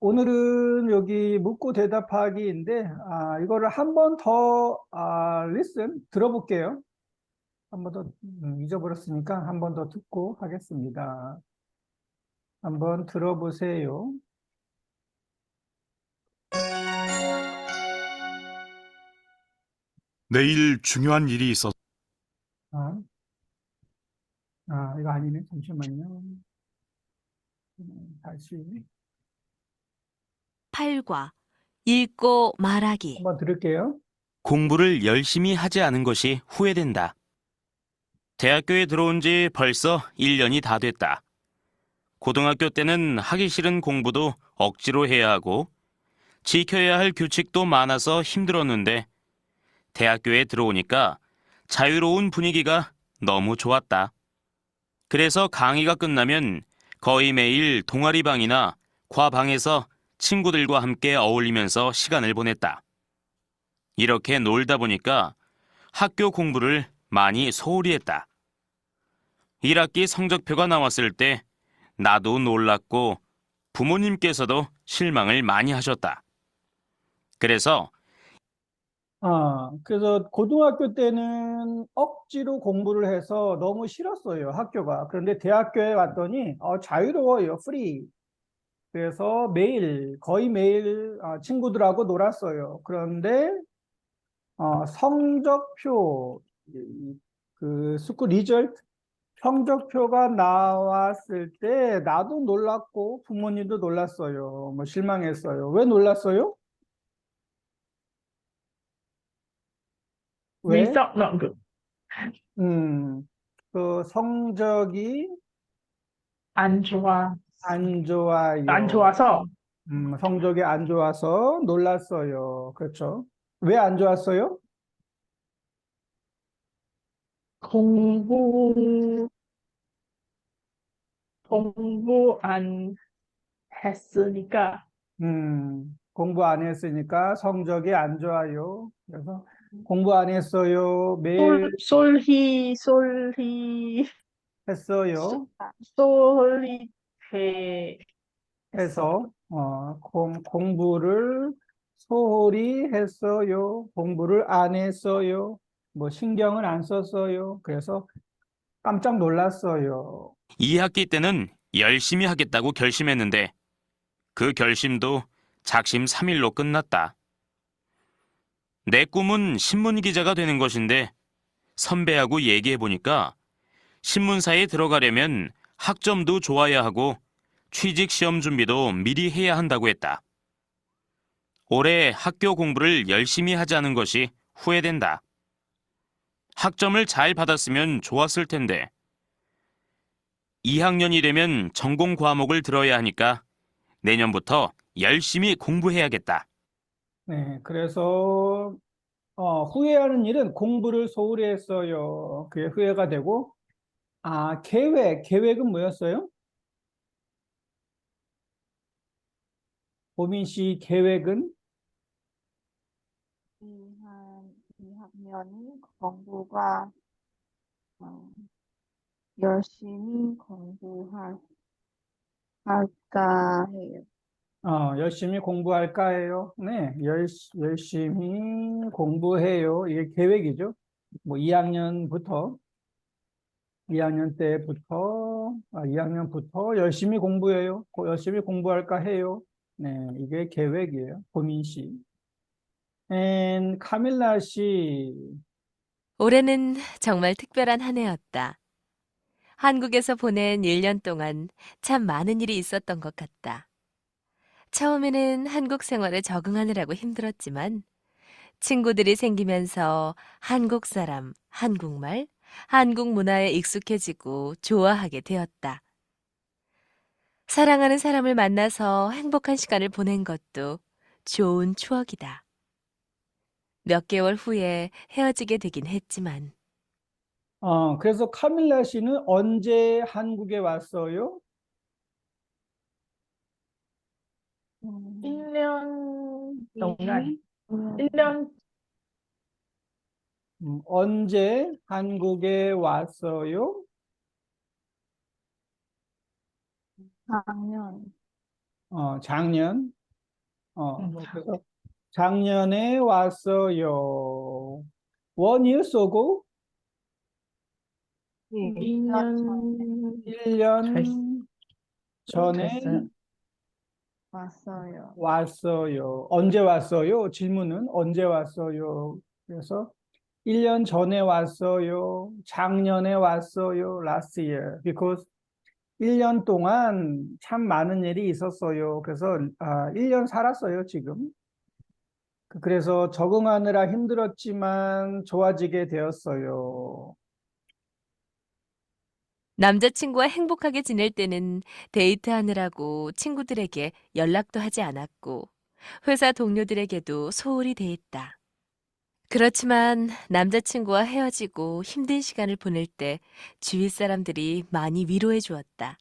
오늘은 여기 묻고 대답하기인데, 이거를 한 번 더, 들어볼게요. 한 번 더, 잊어버렸으니까 한 번 더 듣고 하겠습니다. 한번 들어보세요. 내일 중요한 일이 있어. 아, 이거 아니네. 잠시만요. 다시 8과 읽고 말하기. 한번 들을게요. 공부를 열심히 하지 않은 것이 후회된다. 대학교에 들어온 지 벌써 1년이 다 됐다. 고등학교 때는 하기 싫은 공부도 억지로 해야 하고 지켜야 할 규칙도 많아서 힘들었는데 대학교에 들어오니까 자유로운 분위기가 너무 좋았다. 그래서 강의가 끝나면 거의 매일 동아리방이나 과방에서 친구들과 함께 어울리면서 시간을 보냈다. 이렇게 놀다 보니까 학교 공부를 많이 소홀히 했다. 1학기 성적표가 나왔을 때 나도 놀랐고 부모님께서도 실망을 많이 하셨다. 그래서 그래서 고등학교 때는 억지로 공부를 해서 너무 싫었어요, 학교가. 그런데 대학교에 왔더니, 자유로워요, 프리. 그래서 거의 매일 친구들하고 놀았어요. 그런데 성적표, 그 스쿨 리절트, 성적표가 나왔을 때 나도 놀랐고 부모님도 놀랐어요. 뭐 실망했어요. 왜 놀랐어요? 왜? Result not good. 음, 그 성적이 안 좋아. 안 안 좋아요. 좋아서 성적이 안 좋아서 놀랐어요. 그렇죠? 왜 안 좋았어요? 공부 공부 안 했으니까 공부 안 했으니까 성적이 안 좋아요. 그래서 공부 안 했어요. 매일 솔히 했어요. 솔리 해 했어. 해서 공부를 소홀히 했어요. 공부를 안 했어요. 뭐 신경을 안 썼어요. 그래서 깜짝 놀랐어요. 2학기 때는 열심히 하겠다고 결심했는데 그 결심도 작심삼일로 끝났다. 내 꿈은 신문 기자가 되는 것인데 선배하고 얘기해보니까 신문사에 들어가려면 학점도 좋아야 하고 취직 시험 준비도 미리 해야 한다고 했다. 올해 학교 공부를 열심히 하지 않은 것이 후회된다. 학점을 잘 받았으면 좋았을 텐데 2학년이 되면 전공 과목을 들어야 하니까 내년부터 열심히 공부해야겠다. 네, 그래서 후회하는 일은 공부를 소홀히 했어요. 그게 후회가 되고, 계획은 뭐였어요? 보민 씨 계획은? 한 2학년이 공부가 어, 열심히 할까 해요. 열심히 공부할까 해요. 네, 열심히 공부해요. 이게 계획이죠. 뭐 2학년 때부터, 2학년부터 열심히 공부해요. 열심히 공부할까 해요. 네, 이게 계획이에요. 보민 씨. 카밀라 씨. 올해는 정말 특별한 한 해였다. 한국에서 보낸 1년 동안 참 많은 일이 있었던 것 같다. 처음에는 한국 생활에 적응하느라고 힘들었지만 친구들이 생기면서 한국 사람, 한국말, 한국 문화에 익숙해지고 좋아하게 되었다. 사랑하는 사람을 만나서 행복한 시간을 보낸 것도 좋은 추억이다. 몇 개월 후에 헤어지게 되긴 했지만 그래서 카밀라 씨는 언제 한국에 왔어요? 1년 동안 음, 1년 언제 한국에 왔어요? 4학년 작년. 그래서 작년에 왔어요. 1 year ago? 1년 1년 전에 됐어요. 왔어요. 왔어요. 언제 왔어요? 질문은 언제 왔어요? 그래서 1년 전에 왔어요. 작년에 왔어요. Last year. Because 1년 동안 참 많은 일이 있었어요. 그래서 1년 살았어요, 지금. 그래서 적응하느라 힘들었지만 좋아지게 되었어요. 남자친구와 행복하게 지낼 때는 데이트하느라고 친구들에게 연락도 하지 않았고 회사 동료들에게도 소홀히 대했다. 그렇지만 남자친구와 헤어지고 힘든 시간을 보낼 때 주위 사람들이 많이 위로해 주었다.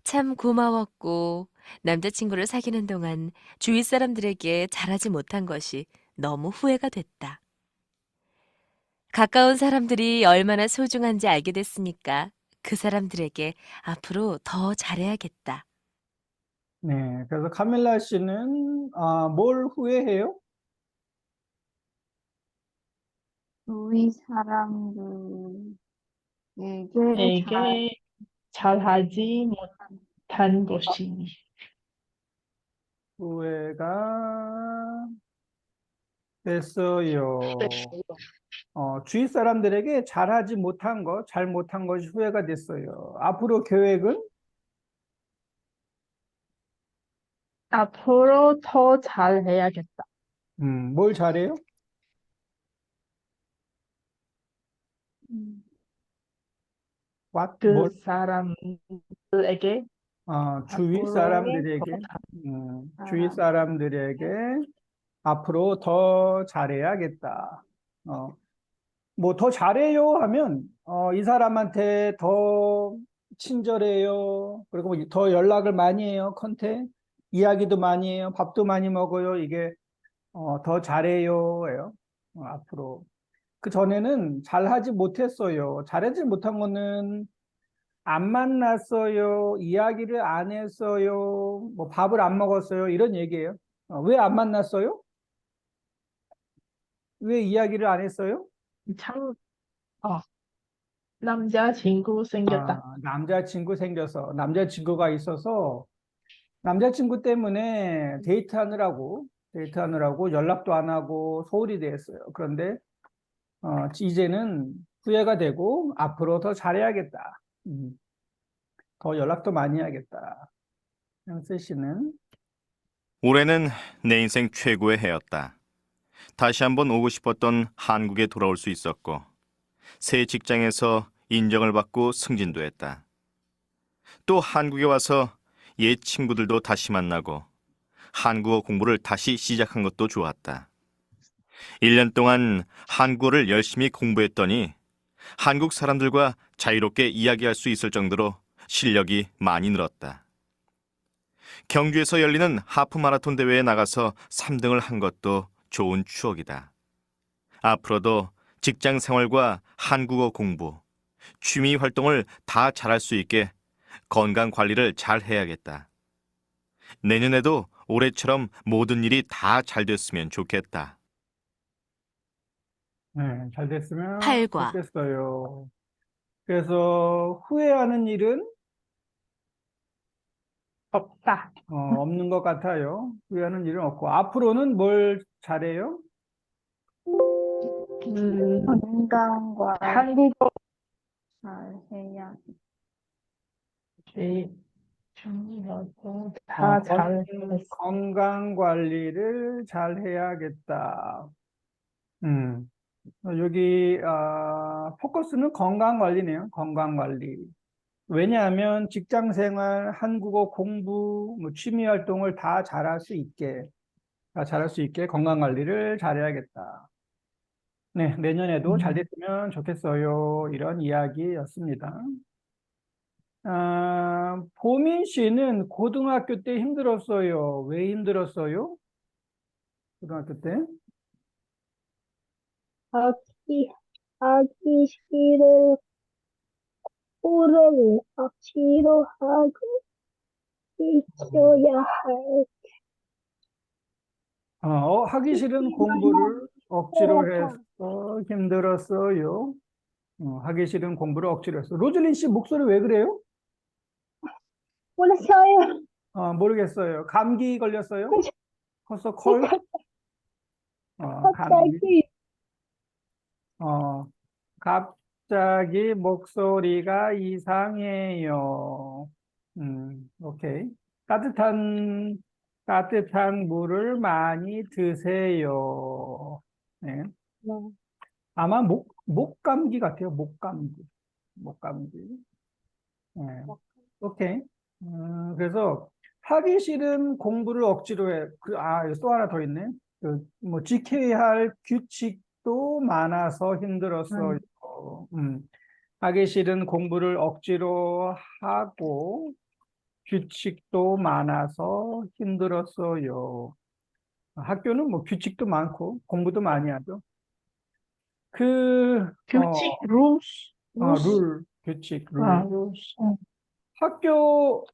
참 고마웠고 남자친구를 사귀는 동안 주위 사람들에게 잘하지 못한 것이 너무 후회가 됐다. 가까운 사람들이 얼마나 소중한지 알게 됐으니까 그 사람들에게 앞으로 더 잘해야겠다. 네, 그래서 카밀라 씨는 뭘 후회해요? 주위 사람들에게 이게 잘하지 못한 것이 후회가 됐어요. 주위 사람들에게 잘하지 못한 것, 잘 못한 것이 후회가 됐어요. 앞으로 계획은? 앞으로 더 잘해야겠다. 뭘 잘해요? 음, What? 그 뭘? 사람들에게 주위 앞으로 사람들에게, 주위 사람들에게 앞으로 더 잘해야겠다. 뭐 더 잘해요 하면, 이 사람한테 더 친절해요. 그리고 더 연락을 많이 해요. 이야기도 많이 해요. 밥도 많이 먹어요. 이게, 더 잘해요예요. 앞으로. 그 전에는 잘하지 못했어요. 잘하지 못한 거는 안 만났어요. 이야기를 안 했어요. 뭐 밥을 안 먹었어요. 이런 얘기예요. 왜 안 만났어요? 왜 이야기를 안 했어요? 참 남자친구 생겼다. 남자친구 생겨서, 남자친구가 있어서, 남자친구 때문에 데이트하느라고 연락도 안 하고 소홀히 됐어요. 그런데, 이제는 후회가 되고, 앞으로 더 잘해야겠다. 더 연락도 많이 해야겠다. 현세 씨는, 올해는 내 인생 최고의 해였다. 다시 한번 오고 싶었던 한국에 돌아올 수 있었고, 새 직장에서 인정을 받고 승진도 했다. 또 한국에 와서 옛 친구들도 다시 만나고, 한국어 공부를 다시 시작한 것도 좋았다. 1년 동안 한국어를 열심히 공부했더니 한국 사람들과 자유롭게 이야기할 수 있을 정도로 실력이 많이 늘었다. 경주에서 열리는 하프 마라톤 대회에 나가서 3등을 한 것도 좋은 추억이다. 앞으로도 직장 생활과 한국어 공부, 취미 활동을 다 잘할 수 있게 건강 관리를 잘 해야겠다. 내년에도 올해처럼 모든 일이 다 잘 됐으면 좋겠다. 네, 잘 됐으면 팔과 좋겠어요. 그래서 후회하는 일은 없다. 없는 것 같아요. 후회하는 일은 없고, 앞으로는 뭘 잘해요? 건강과 한국어 잘해야 중요하고 어, 다 건, 잘했어. 건강 관리를 잘 해야겠다. 음, 여기, 포커스는 건강 관리네요. 건강 관리. 왜냐하면 직장 생활, 한국어 공부, 뭐 취미 활동을 다 잘할 수 있게 건강 관리를 잘해야겠다. 네, 내년에도 잘 됐으면 좋겠어요. 이런 이야기였습니다. 보민 씨는 고등학교 때 힘들었어요. 왜 힘들었어요? 고등학교 때? 하기, 하기 싫은 코를 억지로 하고 쉬어야 할 하기 싫은 공부를 억지로 해서 힘들었어요. 하기 싫은 공부를 억지로 했어. 로즐린 씨 목소리 왜 그래요? 모르겠어요. 모르겠어요. 감기 걸렸어요? 커서 콜? 감기. 갑자기 어, 갑자기 목소리가 이상해요. 오케이. 따뜻한 물을 많이 드세요. 네. 네. 아마 목 감기 같아요. 목 감기. 목 감기. 네. 오케이. 그래서 하기 싫은 공부를 억지로 해. 또 하나 더 있네. 지켜야 할 규칙도 많아서 힘들었어요. 하기 싫은 공부를 억지로 하고 규칙도 많아서 힘들었어요. 학교는 뭐 규칙도 많고 공부도 많이 하죠. 규칙, rules, 규칙, 아, 룰. rules. 학교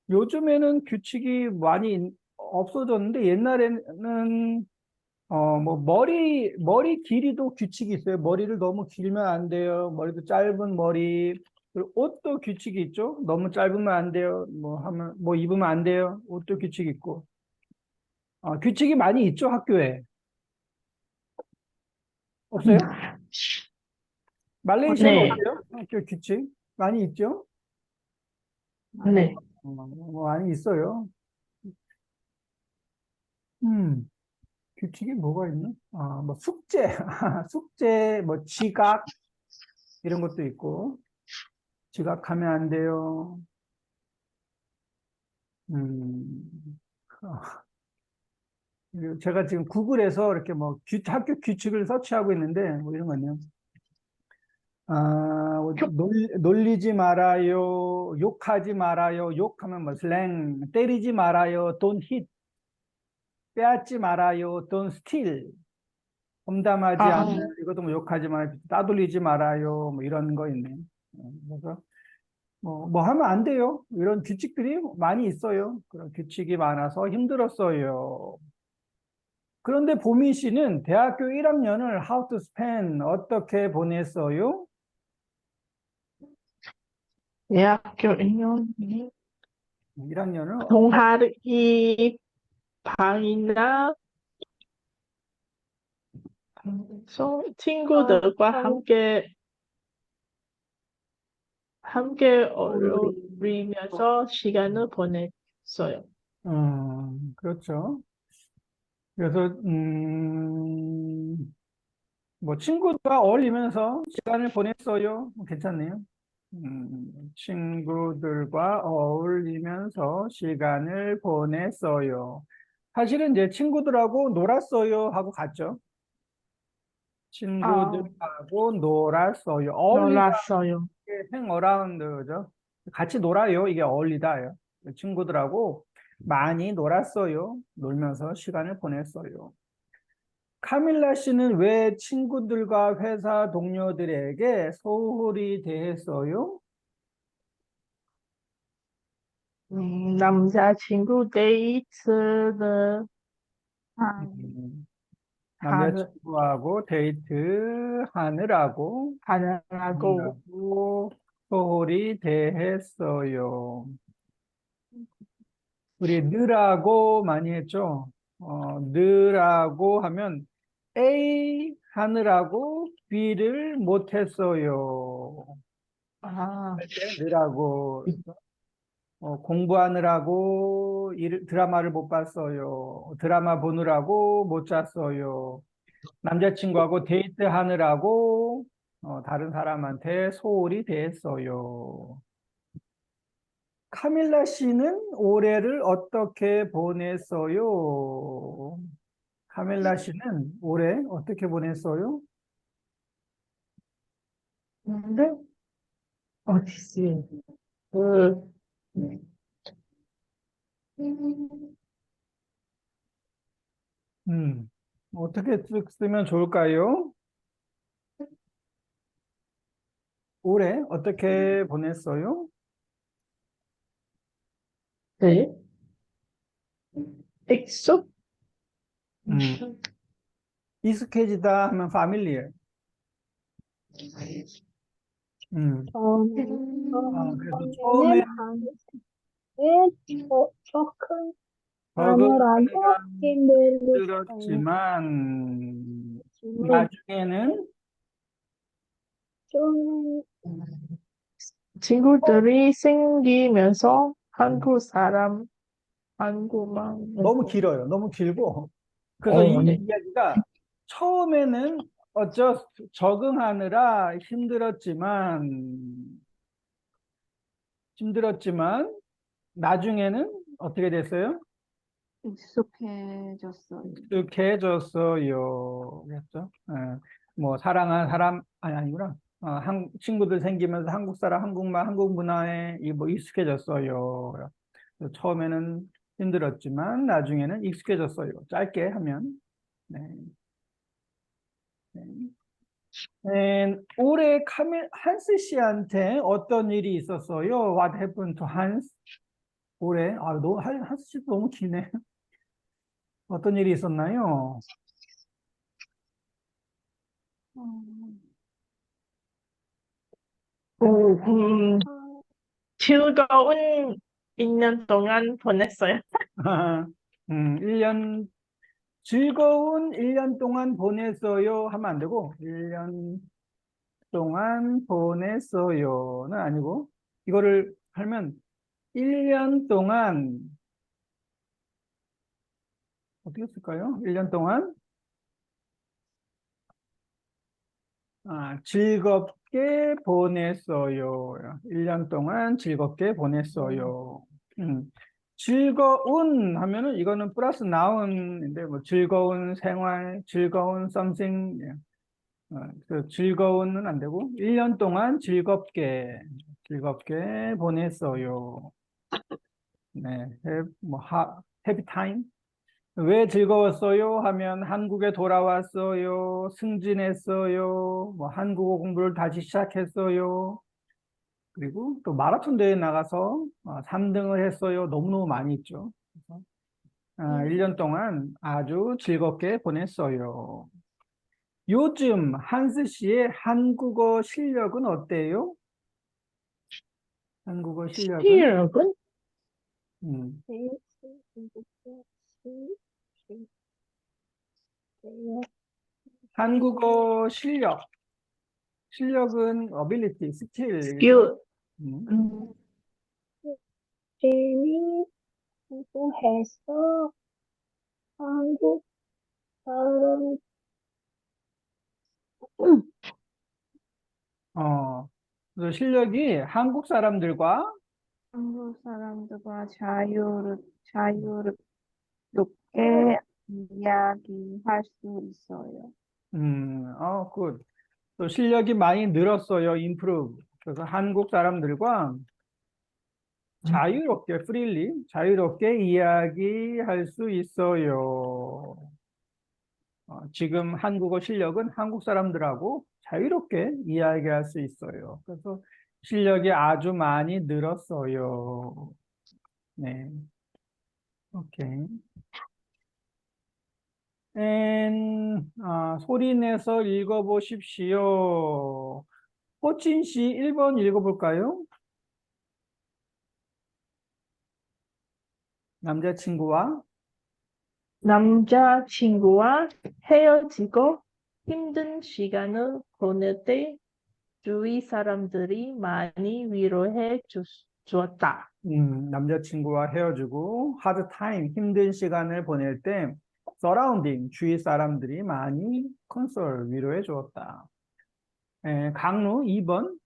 요즘에는 규칙이 많이 없어졌는데 옛날에는 뭐 머리 길이도 규칙이 있어요. 머리를 너무 길면 안 돼요. 머리도 짧은 머리. 그리고 옷도 규칙이 있죠. 너무 짧으면 안 돼요. 뭐 입으면 안 돼요. 옷도 규칙 있고. 규칙이 많이 있죠, 학교에. 없어요? 말레이시아는 네. 어때요? 학교 규칙 많이 있죠? 네. 많이 있어요. 음, 규칙이 뭐가 있나? 뭐 숙제, 숙제, 뭐 지각 이런 것도 있고. 지각하면 안 돼요. 음, 제가 지금 구글에서 이렇게 뭐 학교 규칙을 서치하고 있는데 뭐 이런 거네요. 놀리지 말아요, 욕하지 말아요, 욕하면 뭐 슬랭, 때리지 말아요, don't hit, 빼앗지 말아요, don't steal, 험담하지 아, 않아요, 이것도 뭐 욕하지 말아요, 따돌리지 말아요, 뭐 이런 거 있네. 그래서 뭐 하면 안 돼요. 이런 규칙들이 많이 있어요. 그런 규칙이 많아서 힘들었어요. 그런데 보미 씨는 대학교 1학년을 how to spend 어떻게 보냈어요? 대학교 1년이 1학년을 동아리 방이나 친구들과 함께 어울리면서 시간을 보냈어요. 그렇죠. 그래서 뭐 친구들과 어울리면서 시간을 보냈어요. 괜찮네요. 친구들과 어울리면서 시간을 보냈어요. 사실은 이제 친구들하고 놀았어요 하고 갔죠. 아, 친구들하고 놀았어요. 어울리다 놀았어요. hang around죠. 같이 놀아요. 이게 어울리다예요. 친구들하고 많이 놀았어요. 놀면서 시간을 보냈어요. 카밀라 씨는 왜 친구들과 회사 동료들에게 소홀히 대했어요? 남자친구 데이트를 음, 하는, 남자친구하고 데이트 하느라고 하느라고, 소홀히 대했어요. 우리 느라고 많이 했죠. 느라고 하면 A 하느라고 B를 못했어요. 아, 느라고 공부하느라고 드라마를 못 봤어요. 드라마 보느라고 못 잤어요. 남자친구하고 데이트하느라고 다른 사람한테 소홀히 대했어요. 카밀라 씨는 올해를 어떻게 보냈어요? 카밀라 씨는 올해 어떻게 보냈어요? 근데, 어디지? 그, 음, 어떻게 쓰면 좋을까요? 올해 어떻게 보냈어요? 네. 익숙? 음, 익숙해지다 하면 familiar. 그래서 처음에 처음에는 한국에 조금 하느라고 힘들었어요. 힘들었지만 지금 나중에는 좀 친구들이 생기면서 한국 사람, 한국말. 너무 길어요. 너무 길고. 그래서 이 네. 이야기가 처음에는 적응하느라 힘들었지만 나중에는 어떻게 됐어요? 익숙해졌어요. 익숙해졌어요. 그랬죠? 예. 뭐 사랑한 사람 아니구나. 친구들 생기면서 한국 사람, 한국말, 한국 문화에 뭐 익숙해졌어요. 그래서 처음에는 힘들었지만 나중에는 익숙해졌어요. 짧게 하면. 네. 네. 올해 한스 씨한테 어떤 일이 있었어요? What happened to Hans? 올해 한스 씨도 너무 기네. 어떤 일이 있었나요? 음, 즐거운 1년 동안 보냈어요. 1년, 즐거운 1년 동안 보냈어요 하면 안 되고, 1년 동안 보냈어요는 아니고, 이거를 하면 1년 동안, 어떻게 쓸까요? 1년 동안, 즐겁게 보냈어요. 1년 동안 즐겁게 보냈어요. 즐거운 하면은 이거는 플러스 나운인데 뭐 즐거운 생활, 즐거운 something, 그 즐거운은 안 되고 1년 동안 즐겁게 보냈어요. 네, happy time. 왜 즐거웠어요? 하면 한국에 돌아왔어요. 승진했어요. 뭐 한국어 공부를 다시 시작했어요. 그리고 또 마라톤 대회 나가서 3등을 했어요. 너무너무 많이 있죠. 그래서 1년 동안 아주 즐겁게 보냈어요. 요즘 한스 씨의 한국어 실력은 어때요? 한국어 실력은? 실력은? 음, 한국어 실력은 ability, skill. 스킬. 음, 열심히 공부해서 한국 사람 그래서 실력이 한국 사람들과 한국 사람들과 자유롭게 이야기할 수 있어요. 굿. 또 실력이 많이 늘었어요. improve. 그래서 한국 사람들과 자유롭게 이야기할 수 있어요. 지금 한국어 실력은 한국 사람들하고 자유롭게 이야기할 수 있어요. 그래서 실력이 아주 많이 늘었어요. 네. 오케이. 소리 내서 읽어보십시오. 호진 씨 1번 읽어볼까요? 남자친구와 남자친구와 헤어지고 힘든 시간을 보낼 때 주위 사람들이 많이 위로해 주었다. 남자친구와 헤어지고 hard time, 힘든 시간을 보낼 때 surrounding, 주위 사람들이 많이 위로해 주었다. 강루 2번.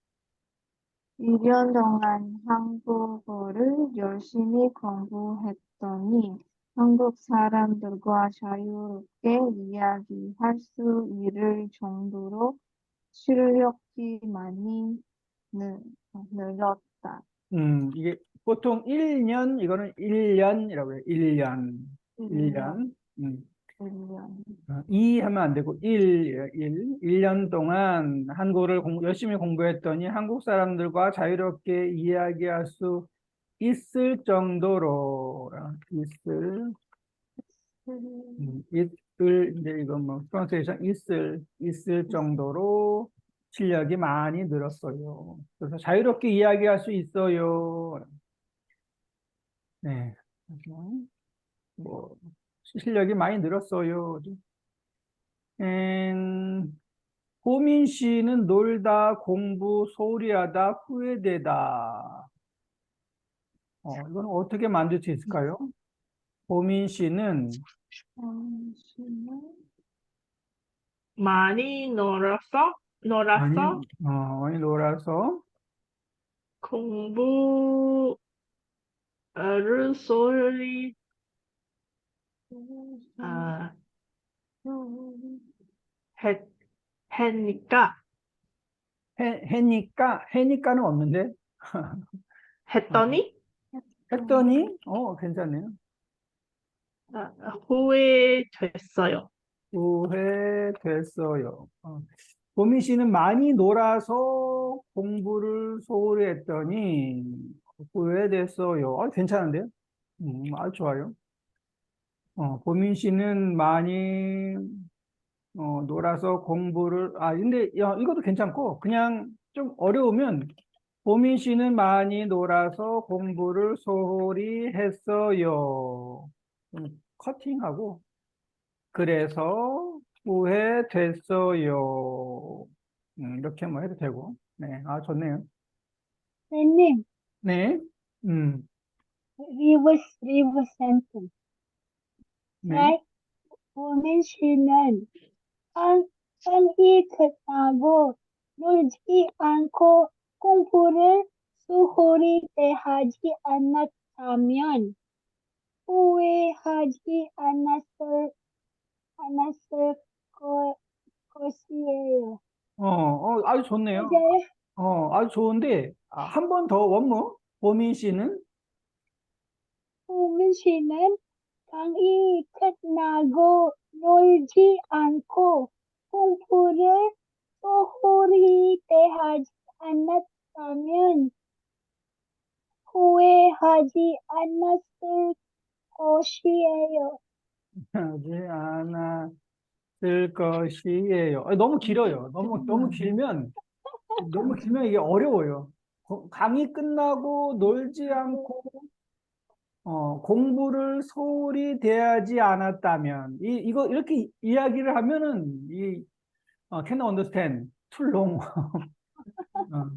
1년 동안 한국어를 열심히 공부했더니 한국 사람들과 자유롭게 이야기할 수 있을 정도로 실력이 많이 늘었다. 이게 보통 1년, 이거는 1년이라고 해요. 1년. 1년, 1년. 1년. 2 하면 안 되고 1년 동안 한국어를 열심히 공부했더니 한국 사람들과 자유롭게 이야기할 수 있을 정도로 이제 이거 뭐, 프로넌세이션 있을 정도로 실력이 많이 늘었어요. 그래서 자유롭게 이야기할 수 있어요. 네. 그래서 뭐, 실력이 많이 늘었어요. 호민 씨는 놀다, 공부, 소홀히 하다, 후회되다. 이건 어떻게 만들 수 있을까요? 호민 씨는 당신은 많이 많이, 놀아서 많이 놀아서 공부를 소홀히 아, 했, 했니까 해니까는 없는데, 했더니 했더니, 괜찮네요. 아, 후회됐어요. 후회됐어요. 보민 씨는 많이 놀아서 공부를 소홀히 했더니 후회됐어요. 괜찮은데요? 아주 좋아요. 보민 씨는 많이 놀아서 근데 이것도 괜찮고, 그냥 좀 어려우면 보민 씨는 많이 놀아서 공부를 소홀히 했어요. 커팅하고, 그래서 후회됐어요. 이렇게 뭐 해도 되고. 네, 좋네요. 선생님, 네, 리버스 센텐스. 네. 보민 씨는 강의 끝나고 놀지 않고 공부를 소홀히 대하지 않았다면 후회하지 않았을 것이에요. 아주 좋네요. 맞아요? 아주 좋은데, 한 번 더 원모. 보민 씨는, 보민 씨는 강의 끝나고 놀지 않고 공부를 소홀히 대하지 않았다면 후회하지 않았을 것이에요. 하지 않았을 것이에요. 너무 길어요. 너무 길면 이게 어려워요. 강의 끝나고 놀지 않고, 공부를 소홀히 대하지 않았다면, 이거 이렇게 이야기를 하면은, can understand, too long.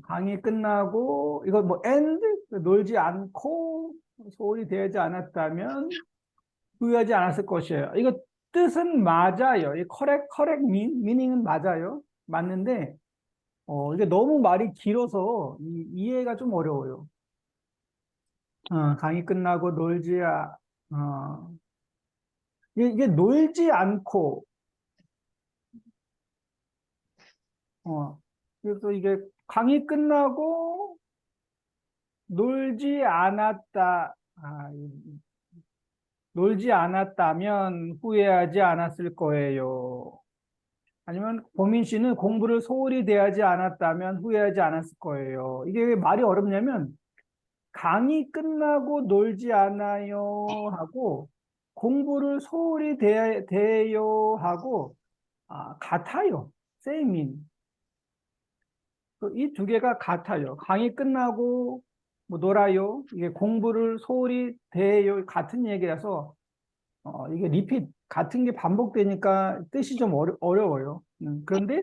강의 끝나고, 이거 뭐, and, 놀지 않고, 소홀히 대하지 않았다면, 후회하지 않았을 것이에요. 이거 뜻은 맞아요. 이 correct meaning은 맞아요. 맞는데, 이게 너무 말이 길어서 이해가 좀 어려워요. 강의 끝나고 어, 이게 놀지 않고, 그래서 이게 강의 끝나고 놀지 않았다, 놀지 않았다면 후회하지 않았을 거예요. 아니면 보민 씨는 공부를 소홀히 대하지 않았다면 후회하지 않았을 거예요. 이게 왜 말이 어렵냐면 강의 끝나고 놀지 않아요 하고 공부를 소홀히 대해요 하고 같아요. same. 이 두 개가 같아요. 강의 끝나고 뭐 놀아요. 이게 공부를 소홀히 대해요. 같은 얘기라서 이게 리핏 같은 게 반복되니까 뜻이 좀 어려워요. 그런데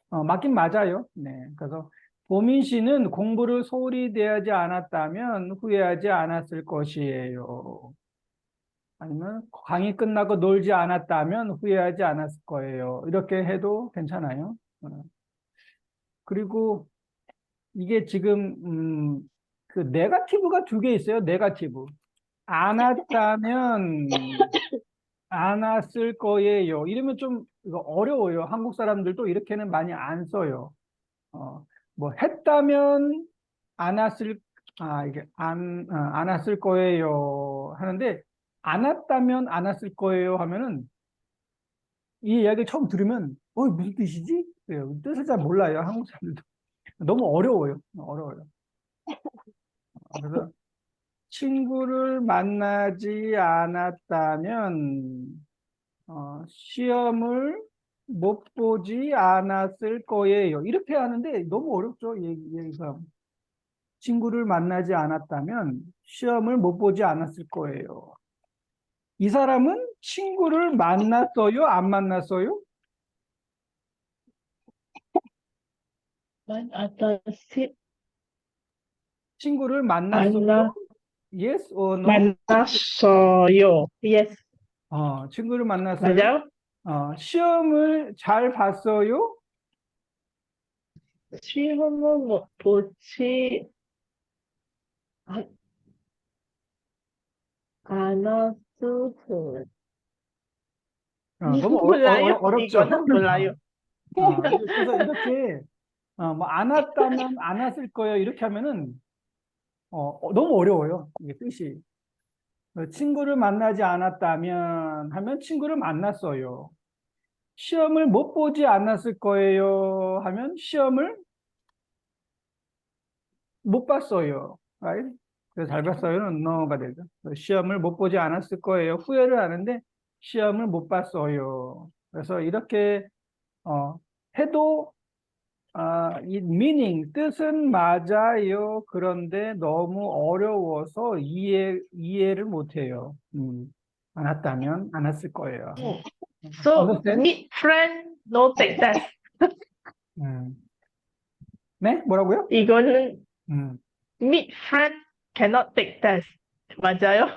맞긴 맞아요. 네. 그래서 보민 씨는 공부를 소홀히 대하지 않았다면 후회하지 않았을 것이에요. 아니면 강의 끝나고 놀지 않았다면 후회하지 않았을 거예요. 이렇게 해도 괜찮아요. 그리고 이게 지금 그 네거티브가 두 개 있어요. 네거티브. 안 왔다면 안 왔을 거예요. 이러면 좀 이거 어려워요. 한국 사람들도 이렇게는 많이 안 써요. 뭐 했다면 안 왔을 이게 안 왔을 거예요 하는데 안 왔다면 안 왔을 거예요 하면은 이 이야기 처음 들으면 무슨 뜻이지? 그래요. 뜻을 잘 몰라요. 한국 사람들도 너무 어려워요. 어려워요. 그래서 친구를 만나지 않았다면 시험을 못 보지 않았을 거예요. 이렇게 하는데 너무 어렵죠. 얘기가. 친구를 만나지 않았다면 시험을 못 보지 않았을 거예요. 이 사람은 친구를 만났어요? 안 만났어요? 만났을 친구를 만났어요? 만나 Yes or no? 만났어요. Yes. 친구를 만났어요? 맞아요? 시험을 잘 봤어요? 시험은 못 보지 않- 않았을 거예요. 너무 몰라요. 어렵죠? 이거는 몰라요. 그래서 이렇게 뭐 안 왔다면 안 왔을 거예요. 이렇게 하면은 너무 어려워요. 이게 뜻이. 친구를 만나지 않았다면 하면 친구를 만났어요. 시험을 못 보지 않았을 거예요 하면 시험을 못 봤어요. Right? 그래서 잘 봤어요는 no가 되죠. 시험을 못 보지 않았을 거예요. 후회를 하는데 시험을 못 봤어요. 그래서 이렇게 해도 이 meaning 뜻은 맞아요. 그런데 너무 어려워서 이해를 못해요. 안 왔다면 안 왔을 거예요. So Understand? meet friend, no take test. 음. 네? 뭐라고요? 이거는 음. meet friend cannot take test. 맞아요?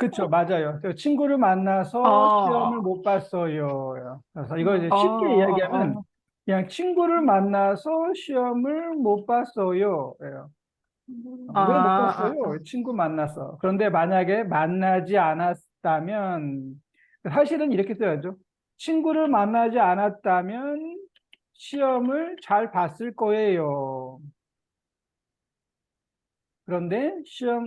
그쵸, 맞아요. 그 친구를 만나서 시험을 어, 못 봤어요. 그래서 이거 이제 어, 쉽게 이야기하면 어. 그냥 친구를 만나서 시험을 못 봤어요. 예요. 왜 못 아, 봤어요? 친구 만나서. 그런데 만약에 만나지 않았다면, 사실은 이렇게 써야죠. 친구를 만나지 않았다면 시험을 잘 봤을 거예요. 그런데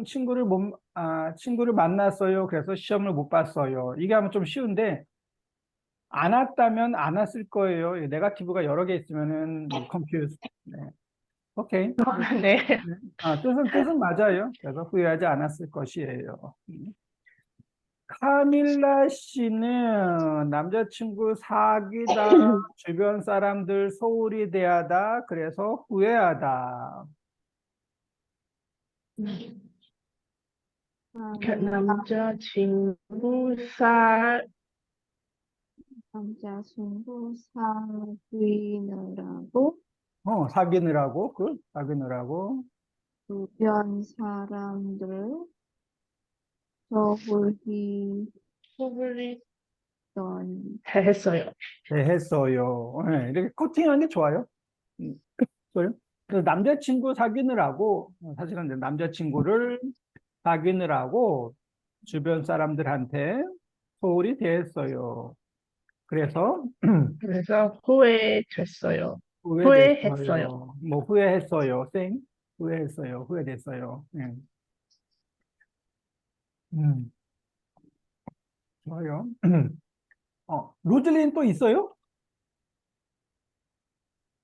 친구를 만났어요. 그래서 시험을 못 봤어요. 이게 하면 좀 쉬운데, 안 왔다면 안 왔을 거예요. 네거티브가 여러 개 있으면은 confused. 네. 오케이. 네. 네. 뜻은 맞아요. 그래서 후회하지 않았을 것이에요. 카밀라 씨는 남자친구 사귀다, 주변 사람들 소홀히 대하다, 그래서 후회하다. 남자친구 남자친구 사귀느라고 사귀느라고. 주변 사람들 소홀히 소불이 던 했어요. 대했어요. 네, 이렇게 코팅하는 게 좋아요. 좋아요. 그래서 남자친구 사귀느라고, 사실은 이제 남자친구를 사귀느라고 주변 사람들한테 소홀히 대했어요. 그래서 그래서 후회됐어요. 후회했어요. 후회됐어요. 뭐 후회했어요. 후회됐어요. 예. 음, 좋아요. 로즐린 또 있어요?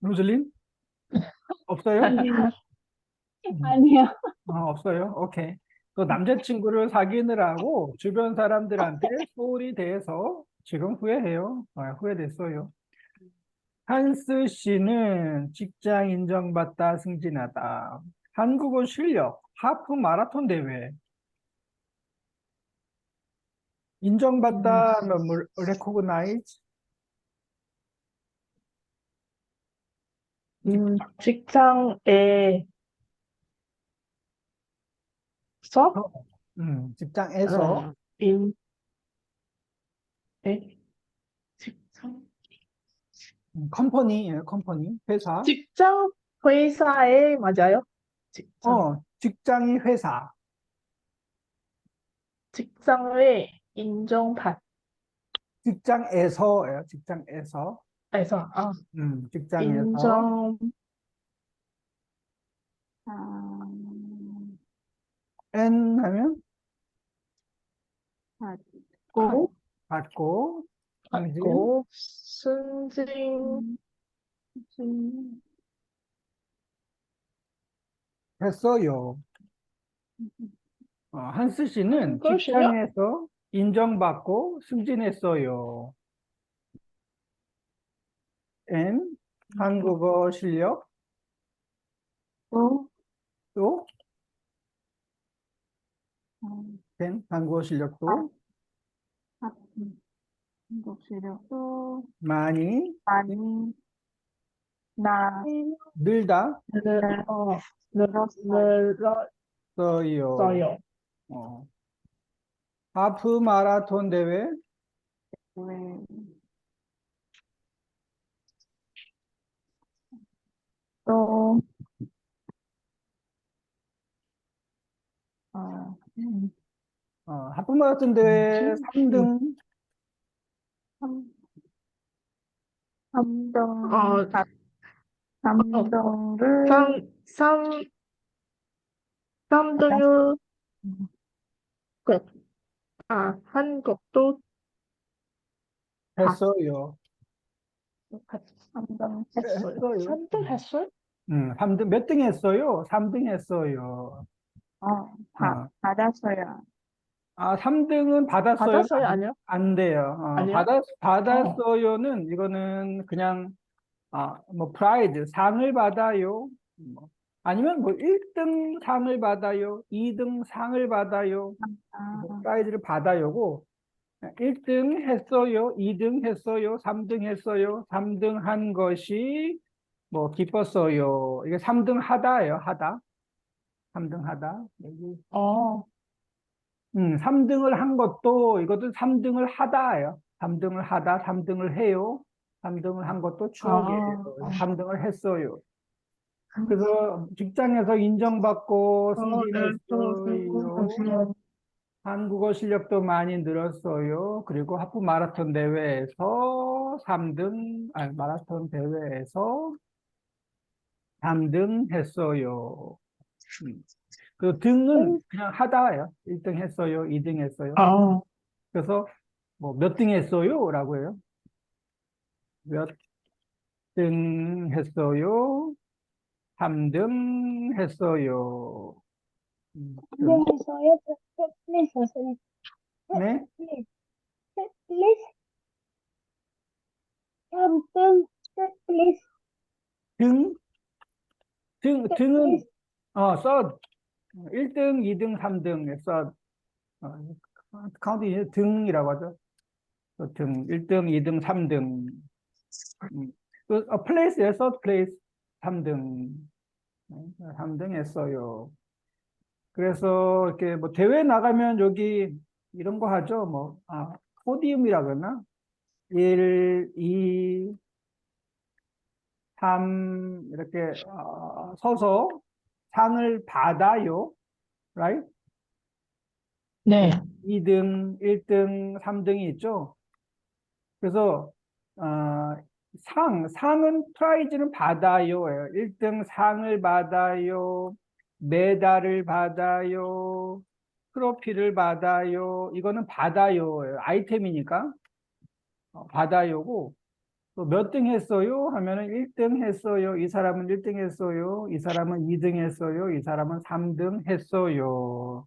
로즐린? 없어요? 아니요. 음, 아니요. 없어요. 오케이. 또 남자친구를 사귀느라고 주변 사람들한테 소홀히 대해서 지금 후회해요. 후회됐어요. 한스 씨는 직장 인정받다 승진하다. 한국어 실력, 하프 마라톤 대회. 인정받다, 뭐, recognize? 직장에서 직장에서, 인 에? 직장 컴퍼니, 회사. 직장 회사에 맞아요? 직장이 회사. 직장에 인정받 직장에서예요, 직장에서. 에서 직장에서. 인정 아, N 하면 받고 받고, 승진, 받고 승진 음, 했어요. 한스 씨는 그럴 실력? 직장에서 인정받고 승진했어요. N 한국어 실력 또, 또 음, N 한국어 실력도 학- 한국 실력도 많이 많이 나, 늘다 늘었어요. 써요. 어. 하프 마라톤 대회 왜, 또, 어, 하프 마라톤 대회 3등 삼, 삼등, 어, 삼등을 삼, 삼등을, 한국도 했어요. 삼등 했어요. 3등 했어요? 3등 몇 등 했어요? 3등 했어요. 받았어요. 3등은 받았어요? 받았어요? 아니요? 안 돼요. 아니요? 받았어요는 이거는 그냥 뭐 프라이즈 상을 받아요. 뭐, 아니면 뭐 1등 상을 받아요. 2등 상을 받아요. 뭐 프라이즈를 받아요고 1등 했어요. 2등 했어요. 3등 했어요. 3등 한 것이 뭐 기뻤어요. 이게 3등 하다예요. 하다. 3등 하다. 여기 3등을 한 것도 이것도 3등을 하다예요. 3등을 하다, 3등을 해요. 3등을 한 것도 추억이에요. 3등을 했어요. 그래서 직장에서 인정받고 승진했어요. 한국어 실력도 많이 늘었어요. 그리고 하프 마라톤 대회에서 3등, 마라톤 대회에서 3등 했어요. 그 등은 그냥 하다예요. 1등 했어요. 2등 했어요. 그래서 뭐 몇 등 했어요? 라고 해요. 몇 등 했어요? 3등 했어요. 등 했어요. please 하세요. 네? please. please. 3등 please. 등은, please. third. 1등, 2등, 3등, third. 카운트 등이라고 하죠. 등, 1등, 2등, 3등. 플레이스예요, third place. 3등. 3등 했어요. 그래서 이렇게 뭐 대회 나가면 여기 이런 거 하죠. 뭐, 포디움이라 그러나? 1, 2, 3, 이렇게 서서 상을 받아요. right? 네. 2등, 1등, 3등이 있죠. 그래서 상은 프라이즈는 받아요. 1등 상을 받아요. 메달을 받아요. 트로피를 받아요. 이거는 받아요. 아이템이니까 받아요고. 또 몇 등 했어요? 하면은 1등 했어요. 이 사람은 1등 했어요. 이 사람은 2등 했어요. 이 사람은 3등 했어요.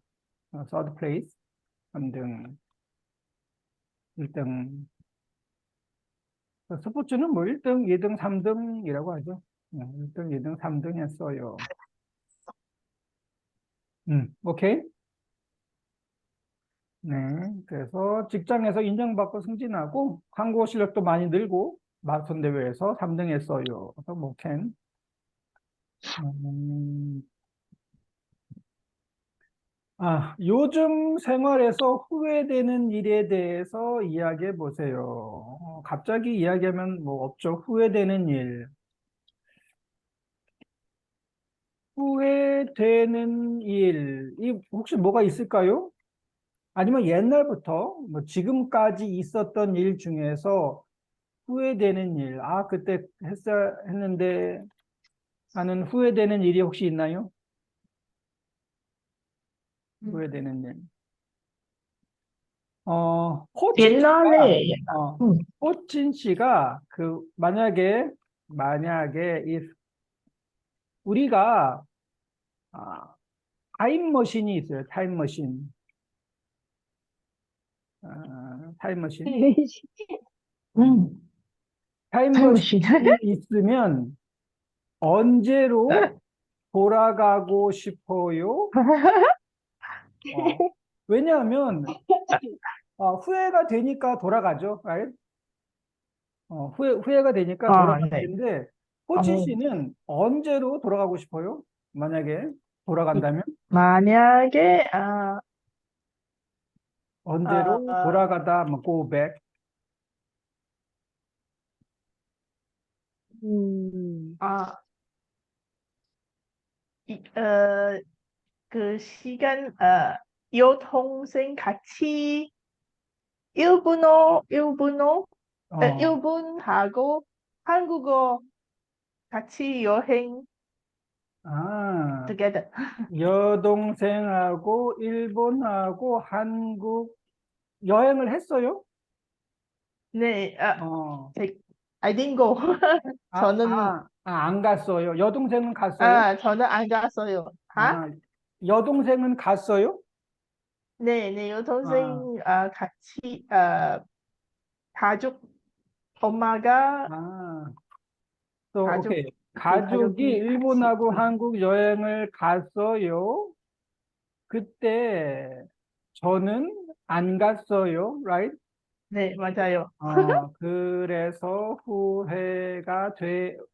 third place. 3등, 1등. 스포츠는 뭐 1등, 2등, 3등이라고 하죠. 1등, 2등, 3등 했어요. 오케이? 네. 그래서 직장에서 인정받고 승진하고 한국어 실력도 많이 늘고 마라톤 대회에서 3등 했어요. 그래서 뭐 can. 요즘 생활에서 후회되는 일에 대해서 이야기해 보세요. 갑자기 이야기하면 뭐 없죠. 후회되는 일. 후회되는 일, 혹시 뭐가 있을까요? 아니면 옛날부터, 뭐 지금까지 있었던 일 중에서 후회되는 일, 그때 했는데 하는 후회되는 일이 혹시 있나요? 후회되는 일. 옛날에, 호친 씨가 만약에 if 우리가 타임머신이 있어요. 타임머신. 타임머신. 음, 타임머신이 있으면 언제로 돌아가고 싶어요? 왜냐하면 후회가 되니까 돌아가죠. right? 후회가 되니까 네. 돌아가는데 호치 씨는 언제로 돌아가고 싶어요? 만약에 돌아간다면 만약에, 언제로 돌아가다 뭐 go back. 아, 그 시간, 여동생 같이 일본어하고 한국어 같이 여행 아, together. 여동생하고 일본하고 한국 여행을 했어요? 네, 어. I didn't go. 저는, 안 갔어요. 여동생은 갔어요? 저는 안 갔어요. 여동생은 갔어요? 네, 여동생, 같이, 가족, 엄마가 가족, 오케이. 그 가족이 가족이 일본하고 같이, 한국 여행을 갔어요. 그때 저는 안 갔어요. right? 네, 맞아요. 그래서 후회가 돼요.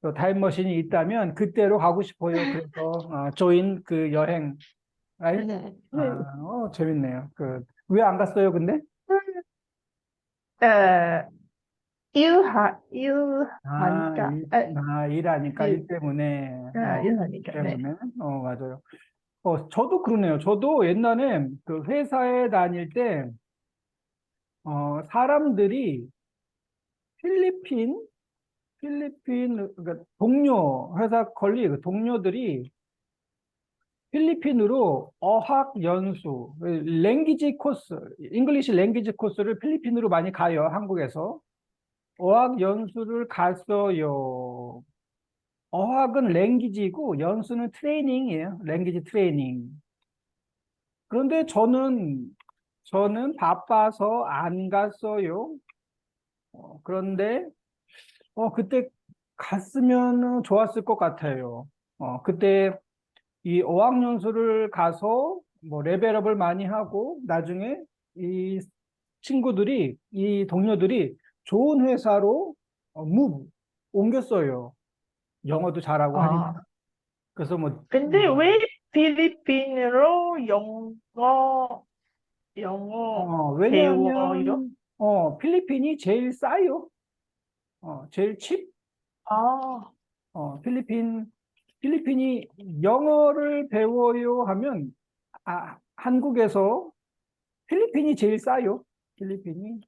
또 타임머신이 있다면 그때로 가고 싶어요. 그래서 조인 그 여행. right? 네. 재밌네요. 왜 안 갔어요, 근데? 일하니까, 일하니까, 일, 일 때문에, 일하니까, 네. 맞아요. 저도 그러네요. 저도 옛날에 그 회사에 다닐 때, 사람들이 그러니까 회사 컬리 동료들이 필리핀으로 어학 연수, 랭귀지 코스, 잉글리시 랭귀지 코스를 필리핀으로 많이 가요, 한국에서. 어학 연수를 갔어요. 어학은 랭귀지고 연수는 트레이닝이에요. 랭귀지 트레이닝. 그런데 저는 바빠서 안 갔어요. 그런데 그때 갔으면 좋았을 것 같아요. 그때 이 어학연수를 가서 뭐 레벨업을 많이 하고 나중에 이 이 동료들이 좋은 회사로 옮겼어요. 영어도 잘하고 하니까. 아, 그래서 뭐, 근데 왜 필리핀으로 영어 배워요? 왜냐하면, 필리핀이 제일 싸요. 제일 칩. 아, 필리핀이 영어를 배워요 하면, 한국에서 필리핀이 제일 싸요. 필리핀이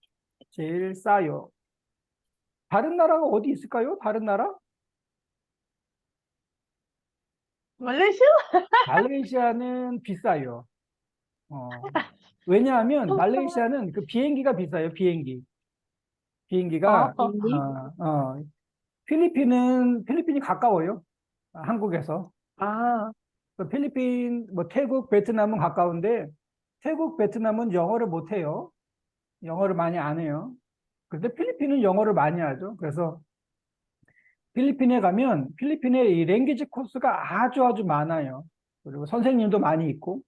제일 싸요. 다른 나라가 어디 있을까요? 다른 나라? 말레이시아? 말레이시아는 비싸요. 왜냐하면 말레이시아는 그 비행기가 비싸요. 아, 비행기가 필리핀이 가까워요. 한국에서. 아, 필리핀, 뭐 태국, 베트남은 가까운데 태국, 베트남은 영어를 못 해요. 영어를 많이 안 해요. 그런데 필리핀은 영어를 많이 하죠. 그래서 필리핀에 가면 필리핀의 이 랭귀지 코스가 아주 많아요. 그리고 선생님도 많이 있고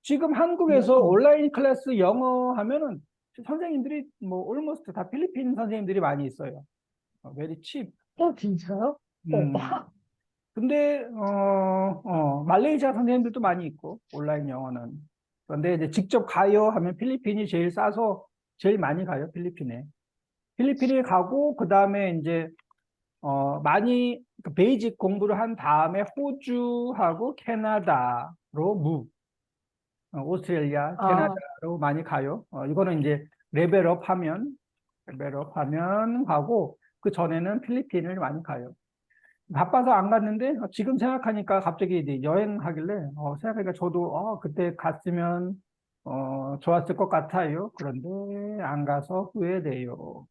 지금 한국에서 온라인 클래스 영어 하면은 선생님들이 뭐 almost 다 필리핀 선생님들이 많이 있어요. very cheap. 진짜요? 근데 말레이시아 선생님들도 많이 있고 온라인 영어는. 그런데 이제 직접 가요 하면 필리핀이 제일 싸서 제일 많이 가요. 필리핀에 가고 그다음에 이제 많이 그 베이직 공부를 한 다음에 호주하고 캐나다로 오스트레일리아, 캐나다로 많이 가요. 이거는 이제 레벨업 하면 가고, 그 전에는 필리핀을 많이 가요. 바빠서 안 갔는데, 지금 생각하니까 갑자기 이제 여행하길래, 생각하니까 저도, 그때 갔으면, 좋았을 것 같아요. 그런데 안 가서 후회돼요.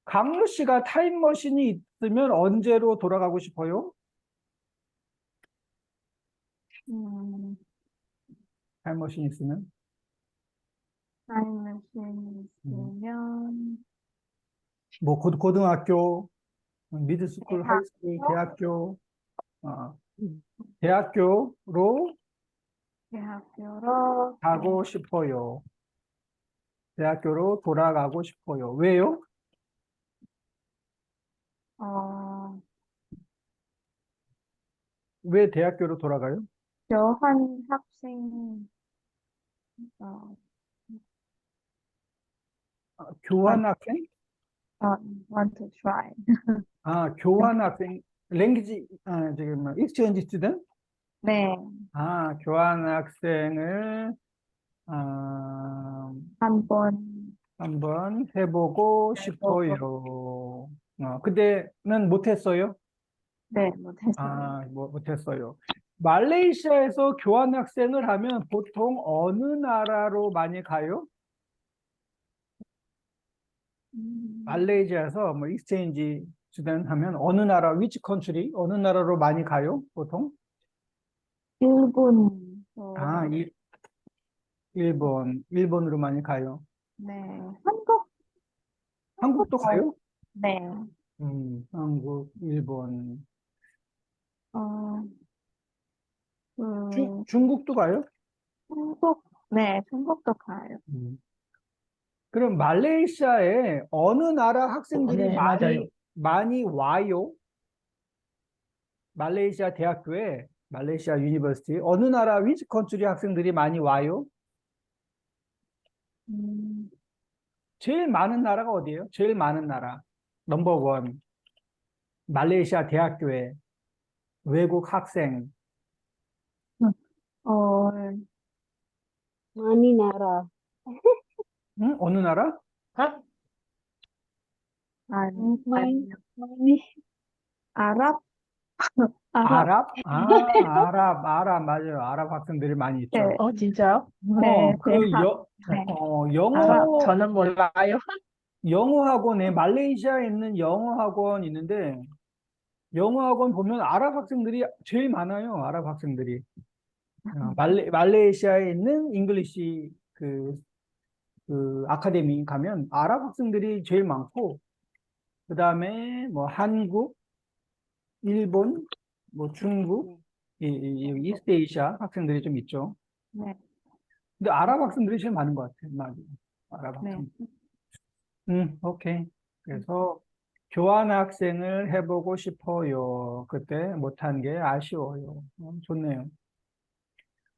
강루 씨가 타임머신이 있으면 언제로 돌아가고 싶어요? 음, 타임머신 있으면. 타임머신 음. 있으면 뭐 고등학교, 미드스쿨, 하이스쿨, 대학교? 대학교, 대학교로 대학교로 가고 싶어요. 대학교로 돌아가고 싶어요. 왜요? 어, 왜 대학교로 돌아가요? 교환 학생 어, 교환학생? want to try. 교환학생, 랭귀지, 지금, 익스체인지 스튜던트? 네, 교환학생을, 아, 한번 한번 해보고 싶어요. 그때는 못했어요? 네, 못했어요. 못했어요. 말레이시아에서 교환학생을 하면 보통 어느 나라로 많이 가요? 말레이시아에서 뭐 익스체인지 스튜던트 하면 어느 나라, which country, 어느 나라로 많이 가요? 보통? 일본, 아, 일본으로 많이 가요. 네, 한국, 한국도 한국도, 가요? 네, 한국, 일본, 어, 그, 중국도 가요? 중국, 네, 중국도 가요. 음. 그럼 말레이시아에 어느 나라 학생들이 네, 맞아요. 많이 와요? 말레이시아 대학교에, 말레이시아 유니버시티, 어느 나라 위치 컨트리 학생들이 많이 와요? 음, 제일 많은 나라가 어디예요? 제일 많은 나라. 넘버 원. 말레이시아 대학교에 외국 학생. 어, 많이 나라. 응? 어느 나라? 아, 많이, 아니, 많이. 아랍? 아랍, 아랍? 아랍, 맞아요. 아랍 학생들이 많이 네, 있죠. 진짜요? 네, 그 대학, 네, 영어, 저는 몰라요. 영어 학원에, 말레이시아에 있는 영어 학원 있는데, 영어 학원 보면 아랍 학생들이 제일 많아요. 아랍 학생들이. 말레이시아에 있는 잉글리시 그 아카데미 가면 아랍 학생들이 제일 많고, 그 다음에 뭐 한국, 일본, 뭐 중국, 이스트 에이시아 학생들이 좀 있죠. 네, 근데 아랍 학생들이 제일 많은 것 같아요. 맞아요. 아랍 네. 학생. 오케이. 그래서 교환 학생을 해보고 싶어요. 그때 못한 게 아쉬워요. 좋네요.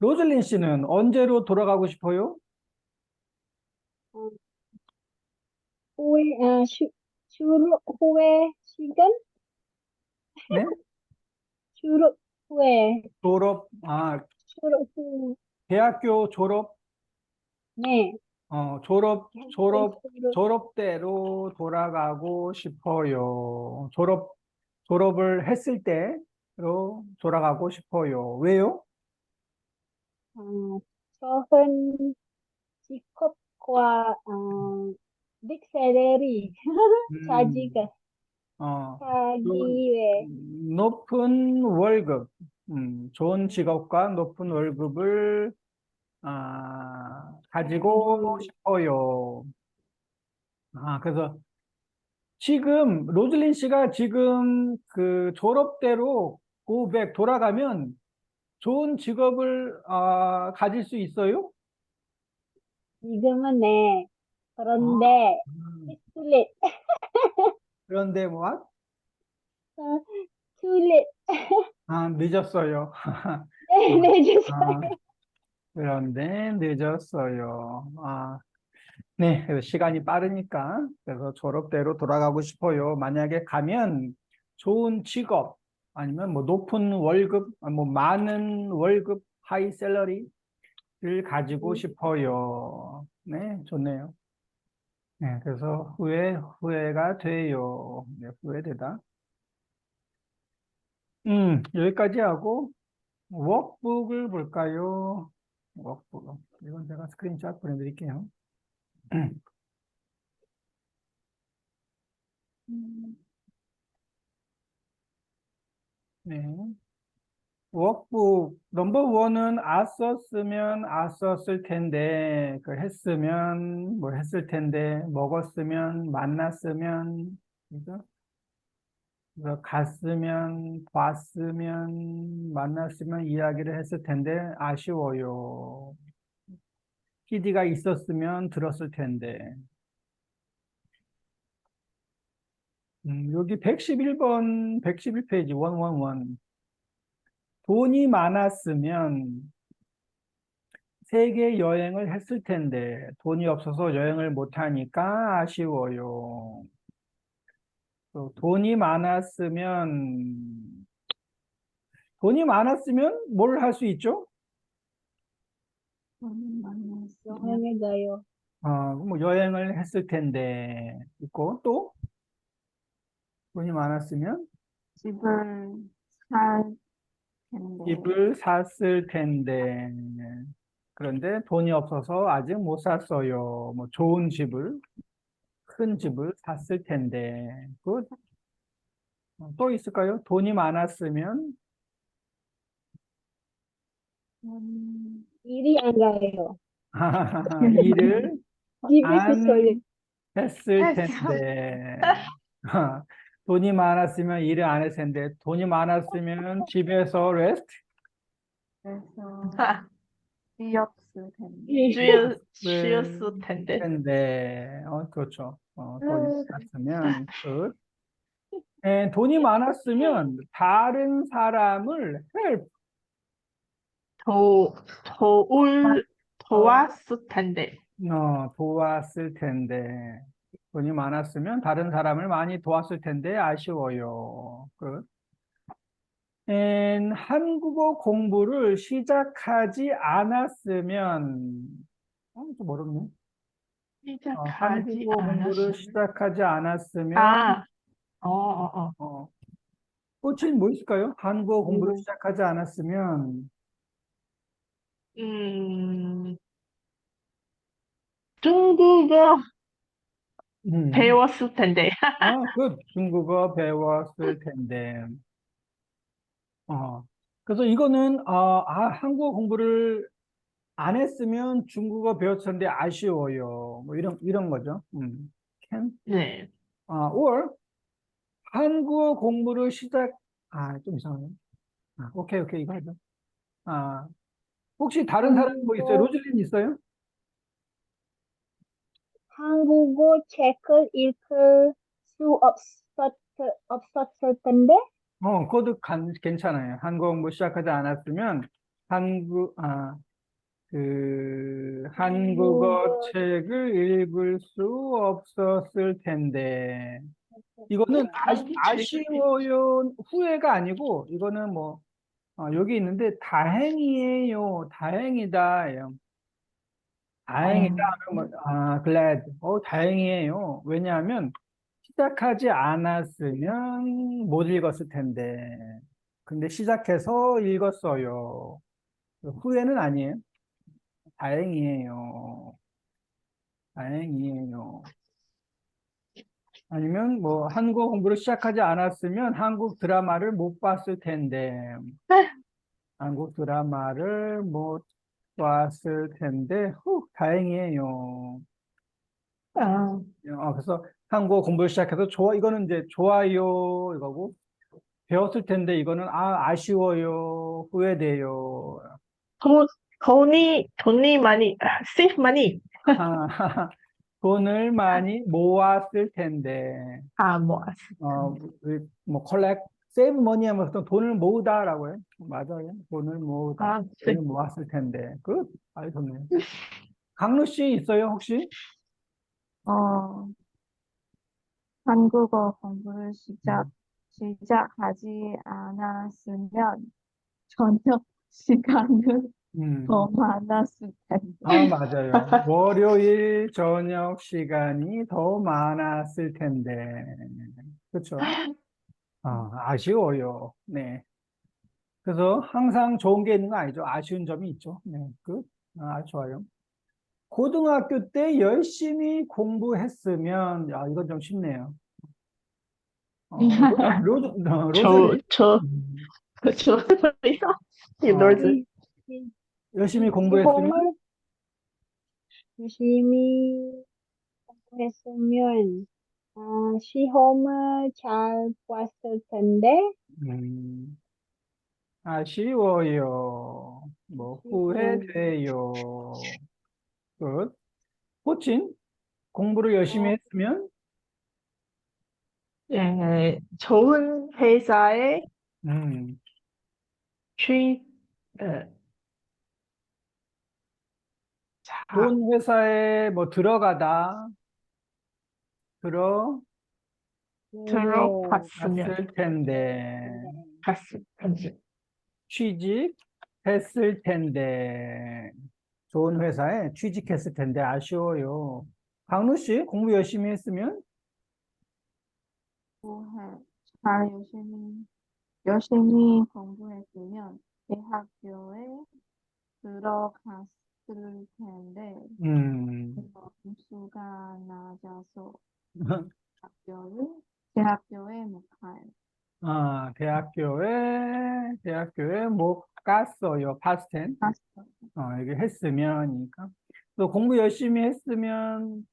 로즐린 씨는 언제로 돌아가고 싶어요? 어, 후회, 후회 시간? 네? 졸업 후에, 졸업, 졸업 후, 대학교 졸업, 네, 졸업, 졸업대로 돌아가고 싶어요. 졸업을 했을 때로 돌아가고 싶어요. 왜요? 어, 좋은 직업과, 빅 셀러리, 음, 자지가, 어, 하기 그, 위해, 높은 월급, 좋은 직업과 높은 월급을 가지고 싶어요. 그래서 지금 로즐린 씨가 지금 그 졸업대로 고백 돌아가면 좋은 직업을 가질 수 있어요? 지금은 네, 아, 그런데, 툴릿, 그런데 뭐? 툴릿, 늦었어요. 네, 네, 아, 주세요. 그런데 늦었어요. 네, 그래서 시간이 빠르니까 그래서 졸업대로 돌아가고 싶어요. 만약에 가면 좋은 직업 아니면 뭐 높은 월급, 뭐 많은 월급, 하이 샐러리를 가지고 싶어요. 네, 좋네요. 네, 그래서 후회가 돼요. 네, 후회되다. 여기까지 하고 워크북을 볼까요? 워크북. 이건 제가 스크린샷 보내드릴게요. 네. 워크북 넘버 원은 썼으면 썼을 텐데 그 했으면 뭐 했을 텐데 먹었으면 만났으면 그죠? 그래서 갔으면 봤으면 만났으면 이야기를 했을 텐데 아쉬워요. PD가 있었으면 들었을 텐데. 여기 111번 111페이지 111 돈이 많았으면 세계 여행을 했을 텐데 돈이 없어서 여행을 못 하니까 아쉬워요. 또 돈이 많았으면 뭘 할 수 있죠? 여행에 가요. 뭐 여행을 했을 텐데 있고 또 돈이 많았으면 집을 살 텐데. 집을 샀을 텐데 그런데 돈이 없어서 아직 못 샀어요. 뭐 좋은 집을 큰 집을 샀을 텐데 또 있을까요? 돈이 많았으면 일이 안 가요. 일을 집에 있어요. 안 했을 텐데 돈이 많았으면 일을 안 했을 텐데 돈이 많았으면 집에서 레스트 그래서 쉬었을 텐데. 쉬었을 텐데. 텐데 그렇죠. 돈이 많았으면 돈이 많았으면 다른 사람을 help 도왔을 텐데. 도왔을 텐데 돈이 많았으면 다른 사람을 많이 도왔을 텐데 아쉬워요. 한국어 공부를 시작하지 않았으면 좀 어렵네. 시작하지 한국어 공부를 않았으면. 시작하지 않았으면 어. 꽃이 뭐 있을까요? 한국어 공부를 음. 시작하지 않았으면 중국어 음, 배웠을 텐데. 중국어 배웠을 텐데 그래서 이거는 한국어 공부를 안 했으면 중국어 배웠을 텐데 아쉬워요. 뭐 이런 거죠. can 네. or 한국어 공부를 좀 이상하네. 오케이 이거 하죠. 혹시 다른 사람 뭐 있어요? 로즐린 있어요? 한국어 책을 읽을 수 없었을 텐데. 그것도 괜찮아요. 한국어 공부 시작하지 않았으면 한국어 책을 읽을 수 없었을 텐데. 이거는 아쉬워요, 후회가 아니고, 이거는 뭐, 여기 있는데, 다행이에요, 다행이다예요. 다행이다 하면 뭐, glad. 다행이에요. 왜냐하면, 시작하지 않았으면 못 읽었을 텐데. 근데 시작해서 읽었어요. 후회는 아니에요. 다행이에요. 다행이에요. 아니면 뭐 한국어 공부를 시작하지 않았으면 한국 드라마를 못 봤을 텐데 한국 드라마를 못 봤을 텐데 다행이에요. 그래서 한국어 공부를 시작해서 이거는 이제 좋아요 이거고 배웠을 텐데 이거는 아쉬워요 후회돼요. 돈이 많이, save money. 돈을 많이 모았을 텐데 뭐, collect, save money 하면 보통 돈을 모으다라고 해요. 맞아요. 돈을 save. 모았을 텐데. 아주 좋네요. 강루 씨 있어요, 혹시? 한국어 공부를 시작하지 않았으면 저녁 시간을 더 많았을 텐데. 맞아요. 월요일 저녁 시간이 더 많았을 텐데. 그렇죠. 아쉬워요. 네. 그래서 항상 좋은 게 있는 거 아니죠. 아쉬운 점이 있죠. 네. 아주 좋아요. 고등학교 때 열심히 공부했으면, 이건 좀 쉽네요. 로즐린. 주어있어. 이 어, 놀지. 열심히 공부했으면 시험을 열심히 공부했으면 시험을 잘 봤을 텐데 음, 아쉬워요. 뭐 후회돼요. 끝. 호칭 공부를 열심히 했으면 예, 좋은 회사에 음, 취, 어, 자, 좋은 회사에 뭐 들어가다 들어갔을 들어갔으면, 텐데 갔을. 취직했을 텐데 좋은 회사에 취직했을 텐데 아쉬워요. 강루 씨 공부 열심히 했으면 해. 잘 열심히 공부했으면 대학교에 들어갔을 텐데 음, 점수가 낮아서 대학교에 못 가요. 대학교에 못 갔어요. 파스텐. 갔어요. 이게 했으면이니까. 또 공부 열심히 했으면,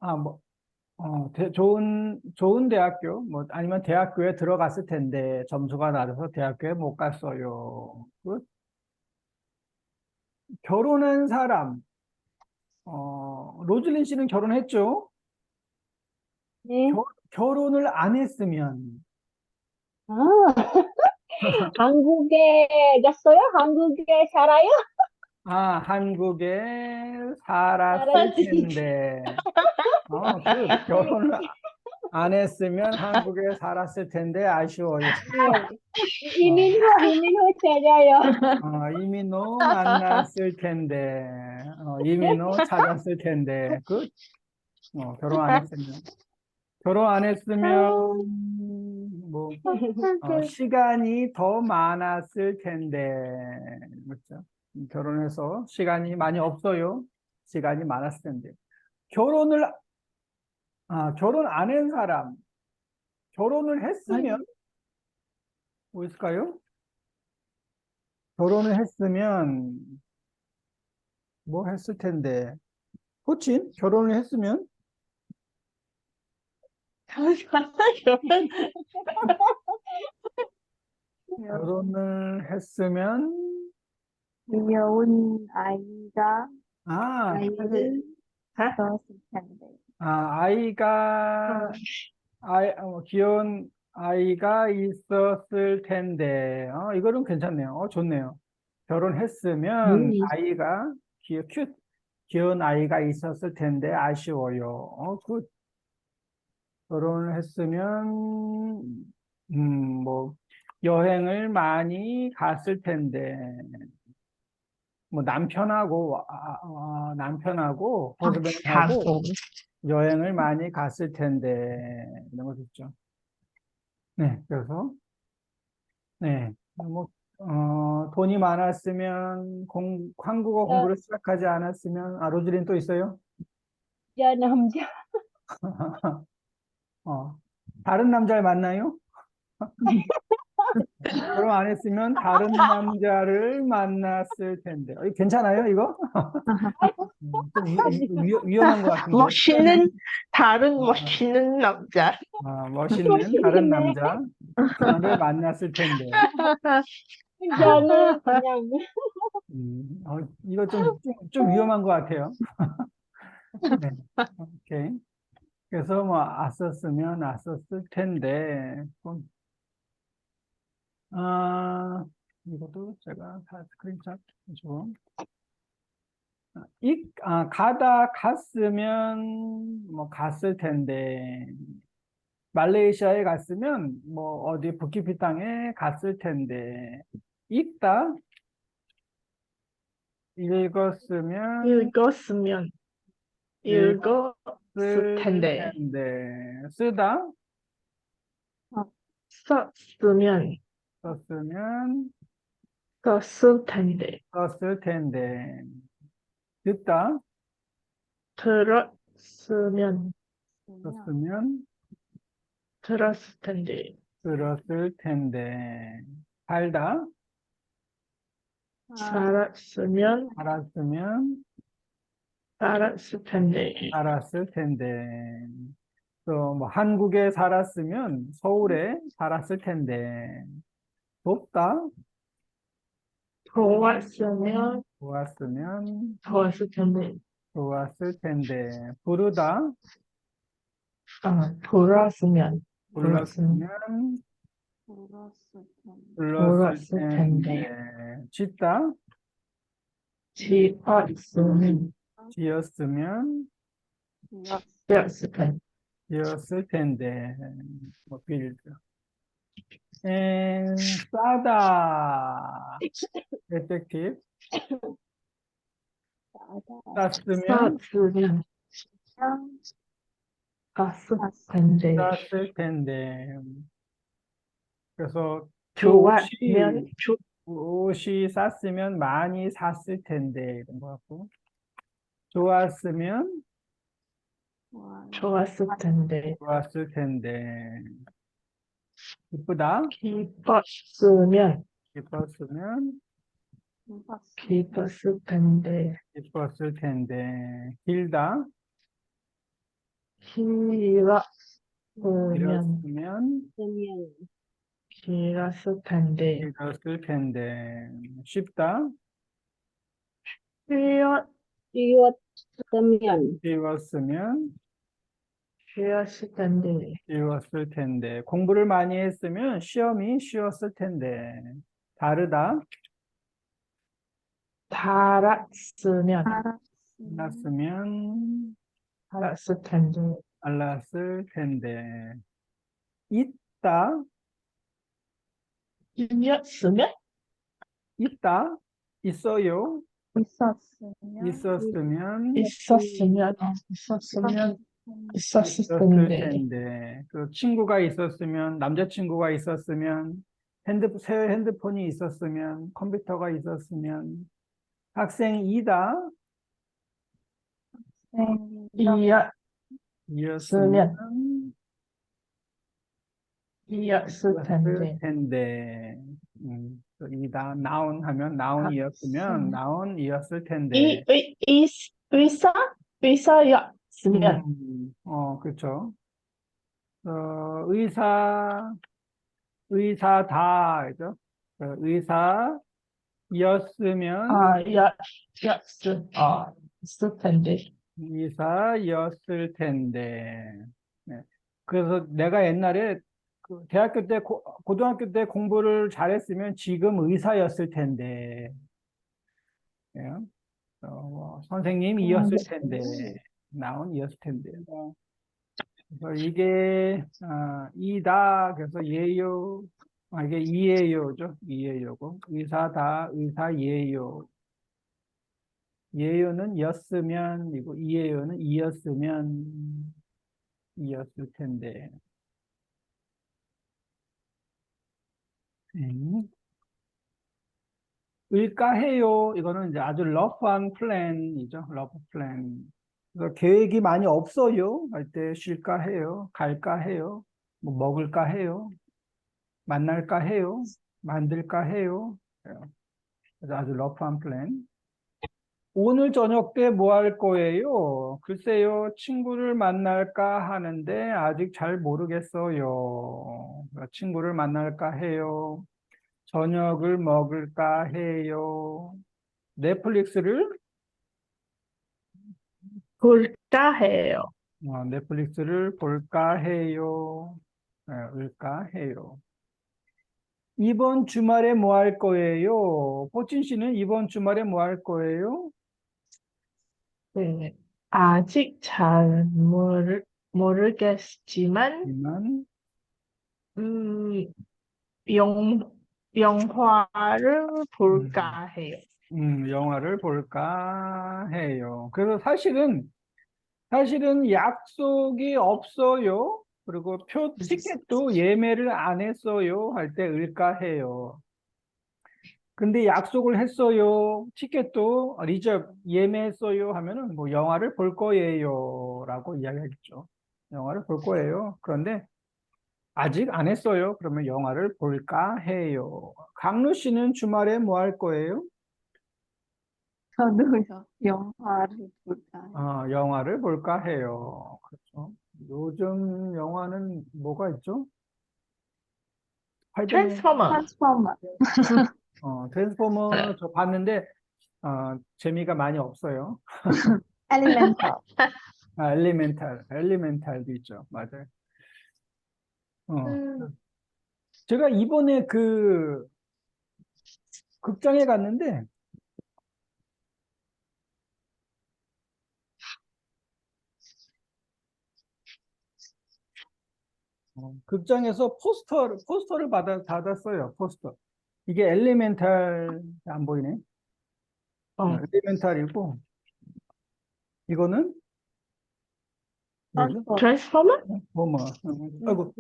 좋은 대학교, 뭐, 아니면 대학교에 들어갔을 텐데, 점수가 낮아서 대학교에 못 갔어요. 결혼한 사람, 로즐린 씨는 결혼했죠? 네. 결혼을 안 했으면, 아, 한국에 갔어요? 한국에 살아요? 한국에 살았을 살았지. 텐데, 결혼을 안 했으면 한국에 살았을 텐데 아쉬워요. 네. 이민호 찾아요. 이민호 만났을 텐데, 이민호 찾았을 텐데, 결혼 안 했으면. 결혼 안 했으면, 뭐, 시간이 더 많았을 텐데, 그렇죠? 결혼해서 시간이 많이 없어요. 시간이 많았을 텐데. 결혼을, 결혼 안 한 사람, 결혼을 했으면, 뭐 있을까요? 결혼을 했으면, 뭐 했을 텐데. 호칭? 결혼을 했으면? 결혼을 했으면, 귀여운 아이가 아, 아이를 아, 낳았을 텐데. 아이가, 귀여운 아이가 있었을 텐데, 이거는 괜찮네요. 좋네요. 결혼했으면 아이가, 귀여운 아이가 있었을 텐데 아쉬워요. 굿. 결혼을 했으면, 뭐, 여행을 많이 갔을 텐데, 뭐, 남편하고, 허스밴드하고 가고. 여행을 많이 갔을 텐데, 이런 거 있죠. 네, 그래서, 네, 뭐, 돈이 많았으면, 한국어 여, 공부를 시작하지 않았으면, 로즈린 또 있어요? 남자. 어, 다른 남자를 만나요? 결혼 안 했으면 다른 남자를 만났을 텐데. 이거 괜찮아요, 이거? 좀 위험한 것 같은데. 다른 어, 멋있는 남자. 멋있는 다른 멋있네. 남자를 만났을 텐데. 저는 그냥 이거 좀 위험한 것 같아요. 네, 오케이. 그래서 뭐, 왔었을 텐데. 아, 이것도 제가 다 스크린샷 해주고. 갔으면, 뭐, 갔을 텐데, 말레이시아에 갔으면, 뭐, 어디 북키피 땅에 갔을 텐데, 읽다, 읽었으면, 읽었으면, 읽었을 읽었을 텐데. 텐데, 쓰다, 썼으면, 썼으면, 썼을 텐데. 썼을 텐데, 듣다, 들었으면, 썼으면, 들었을 텐데. 들었을 텐데, 살다, 살았으면 살았을 텐데. 살았을 텐데. 또 뭐 한국에 살았으면 서울에 살았을 텐데. 돕다, 좋았으면 좋았으면 좋았을 텐데. 좋았을 텐데. 부르다, 돌았으면 불렀으면 불었을 텐데. 불렀을 불렀을 텐데. 텐데. 짓다, 지었으면 지었으면 되었을 텐데. 지었을 텐데. 뭐 빌드. 싸다, effective. 쌌으면 쌌으면 쌌을 텐데. 쌌을 텐데. 그래서 그 좋았으면 옷이 쌌으면 많이 샀을 텐데 이런 거 같고, 좋았으면 좋았을 텐데. 좋았을 텐데. 기쁘다, 기뻤으면 기뻤으면 기뻤을 텐데. 기뻤을 텐데. 길다, 길었으면 길었으면 길었을 텐데. 길었을 텐데. 쉽다, 쉬었 쉬었으면 쉬웠으면 쉬었을 텐데. 쉬웠을 텐데. 공부를 많이 했으면 시험이 쉬웠을 텐데. 다르다, 달았으면 끝났으면 달았을 텐데. 알았을 텐데. 있다, 이었으면 있다, 있어요, 있었으면 있었으면 있었으면 있었을 있었을 텐데. 텐데. 그 친구가 있었으면, 남자친구가 있었으면, 새 핸드폰이 있었으면, 컴퓨터가 있었으면. 학생이다, 생이다 이었으면 이었을 텐데. 텐데. 또 이다, 나온 하면 나온이었으면 나온이었을 텐데. 의사였으면 그렇죠. 의사다, 그죠? 의사였으면, 있을 텐데. 의사였을 텐데. 네. 그래서 내가 옛날에 그 대학교 때, 고등학교 때 공부를 잘했으면 지금 의사였을 텐데. 예. 선생님이었을 텐데. 나온이었을 텐데. 그래서 이게 이다, 그래서 예요, 이게 이예요죠. 이예요고, 의사다, 의사예요. 예요는 였으면, 이고 이예요는 이었으면 이었을 텐데. 을까해요. 이거는 이제 아주 러프한 플랜이죠. 러프 플랜. 그래서 계획이 많이 없어요. 할 때 쉴까 해요. 갈까 해요. 뭐 먹을까 해요. 만날까 해요. 만들까 해요. 그래서 아주 러프한 플랜. 오늘 저녁 때 뭐 할 거예요? 글쎄요, 친구를 만날까 하는데 아직 잘 모르겠어요. 친구를 만날까 해요. 저녁을 먹을까 해요. 넷플릭스를 볼까 해요. 넷플릭스를 볼까 해요. 을까 해요. 이번 주말에 뭐 할 거예요? 포친 씨는 이번 주말에 뭐 할 거예요? 네. 아직 잘 모르겠지만 이만 음, 영화를 볼까 해요. 영화를 볼까 해요. 그래서 사실은 약속이 없어요. 그리고 티켓도 예매를 안 했어요. 할 때 을까 해요. 근데 약속을 했어요. 티켓도 예매했어요. 하면은 뭐 영화를 볼 거예요. 라고 이야기하겠죠. 영화를 볼 거예요. 그런데 아직 안 했어요. 그러면 영화를 볼까 해요. 강루 씨는 주말에 뭐 할 거예요? 저도요. 영화를 볼까요? 영화를 볼까 해요. 그렇죠. 요즘 영화는 뭐가 있죠? 스파이더맨, Transformer. 트랜스포머. 트랜스포머 저 봤는데, 재미가 많이 없어요. 엘리멘탈. 엘리멘탈도 있죠. 맞아요. 어, 음, 제가 이번에 그 극장에 갔는데, 극장에서 포스터를 받았어요. 포스터. 이게 엘리멘탈, 안 보이네. 어, 엘리멘탈이고, 이거는 뭐죠? Transformer? 아이고,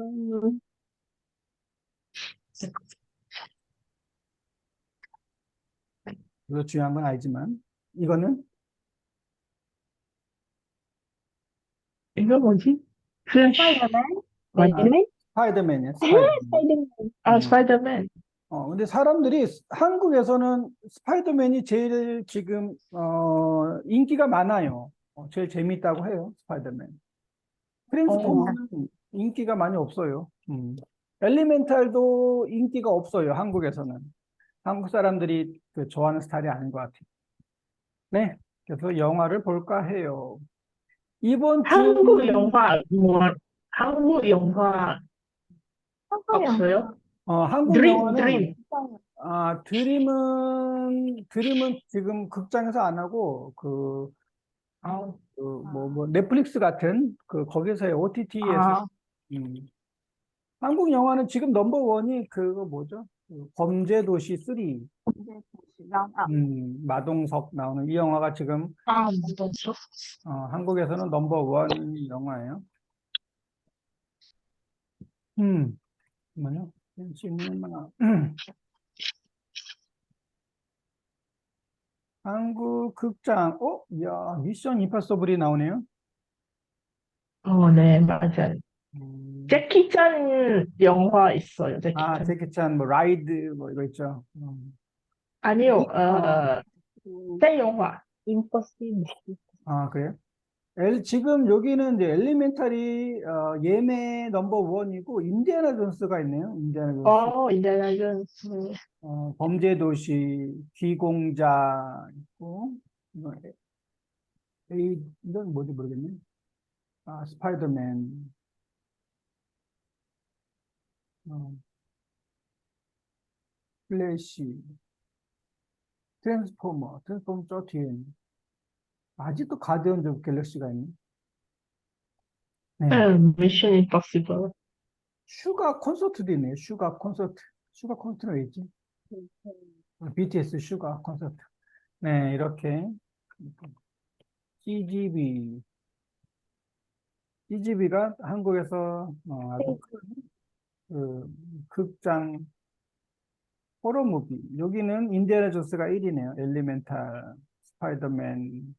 이거 중요한 건 아니지만, 이거는 이거 뭐지? Flash. 스파이더맨? 맞나? 스파이더맨이에요. 스파이더맨. 스파이더맨. 아, 음. 스파이더맨. 근데 사람들이 한국에서는 스파이더맨이 제일 지금 인기가 많아요. 제일 재밌다고 해요. 스파이더맨. 트랜스포머는 인기가 많이 없어요. 엘리멘탈도 인기가 없어요. 한국에서는. 한국 사람들이 그 좋아하는 스타일이 아닌 것 같아요. 네. 그래서 영화를 볼까 해요. 이번 한국 주 영화, 한국 영화 한국 영화. 없어요? 한국 드림, 영화는 드림. 드림은 지금 극장에서 안 하고 아, 넷플릭스 같은 거기서의 OTT에서 아, 한국 영화는 지금 넘버 원이 그거 뭐죠? 범죄도시 3. 언제 보시면 마동석 나오는 이 영화가 지금 맞았어. 한국에서는 넘버 원 영화예요. 뭐요? 시네마. 한국 극장. 야, 미션 임파서블이 나오네요. 네, 맞아요. 음, 제키 짠 영화 있어요, 제키 짠. 제키찬 뭐 라이드 뭐 이거 있죠. 아니요, 아, 새 영화. Impossible. 그래요? 지금 여기는 이제 엘리멘탈이 예매 넘버 원이고 인디애나 존스가 있네요. 인디애나 존스. 인디아나 존스. 범죄도시, 귀공자 있고 이거 이건 뭐지 모르겠네. 스파이더맨, 어, 플래시, 트랜스포머 저 뒤에 있네. 아직도 가디언즈 오브 갤럭시가 있네. 네. 미션 임파서블. 슈가 콘서트도 있네요. 슈가 콘서트. 슈가 콘서트는 왜 있지? BTS 슈가 콘서트. 네, 이렇게 CGV. CGV가 한국에서 아주 그 극장 호러 무비. 여기는 인디애나 존스가 1위네요. 엘리멘탈, 스파이더맨.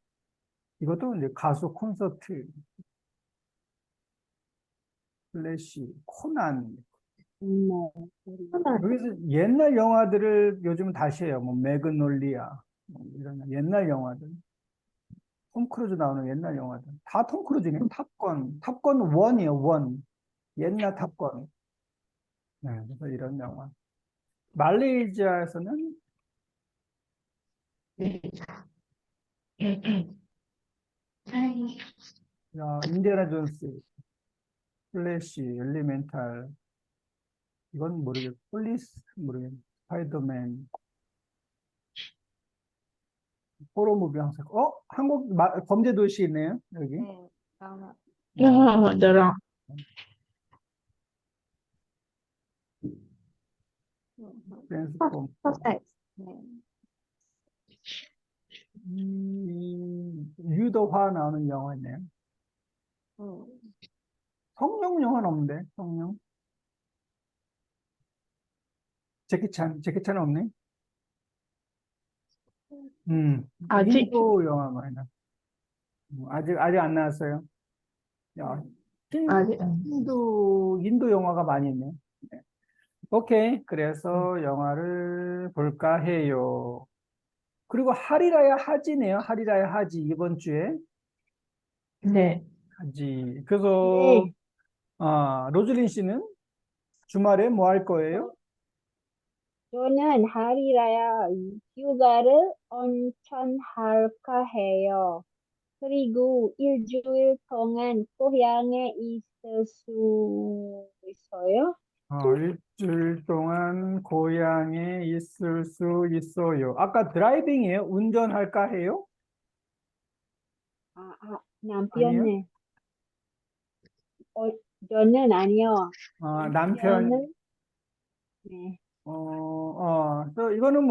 이것도 이제 가수 콘서트, 플래시, 코난. 여기서 옛날 영화들을 요즘 다시 해요. 뭐 매그놀리아, 뭐 이런 옛날 영화들. 톰 크루즈 나오는 옛날 영화들. 다 톰 크루즈네요. 탑건 1이에요. 원. 옛날 탑건. 네, 그래서 이런 영화. 말레이시아에서는 인디애나 존스, 플래시, 엘리멘탈. 이건 모르겠고, 폴리스 모르겠네. 스파이더맨, 호러무비 항상. 한국 범죄도시 있네요. 여기. 네, 아마 너랑 트랜스폼. 퍼펙트. 네. 유도화 나오는 영화 있네요. 성룡 영화는 없는데, 성룡. 제키찬은 없네. 아직 인도 영화 많이 나. 아직 안 나왔어요. 야, 아직 인도 영화가 많이 있네. 네. 오케이. 그래서 영화를 볼까 해요. 그리고 할이라야 하지네요. 할이라야 하지. 이번 주에 네. 하지. 그래서 네. 로즐린 씨는 주말에 뭐 할 거예요? 저는 할이라야 휴가를 온천 할까 해요. 그리고 일주일 동안 고향에 있을 수 있어요? 일주일 동안 고향에 있을 수 있어요. 아까 드라이빙이에요? 운전할까 해요? 아니요? 남편네. 저는 아니요. 남편, 남편은 네. 또 이거는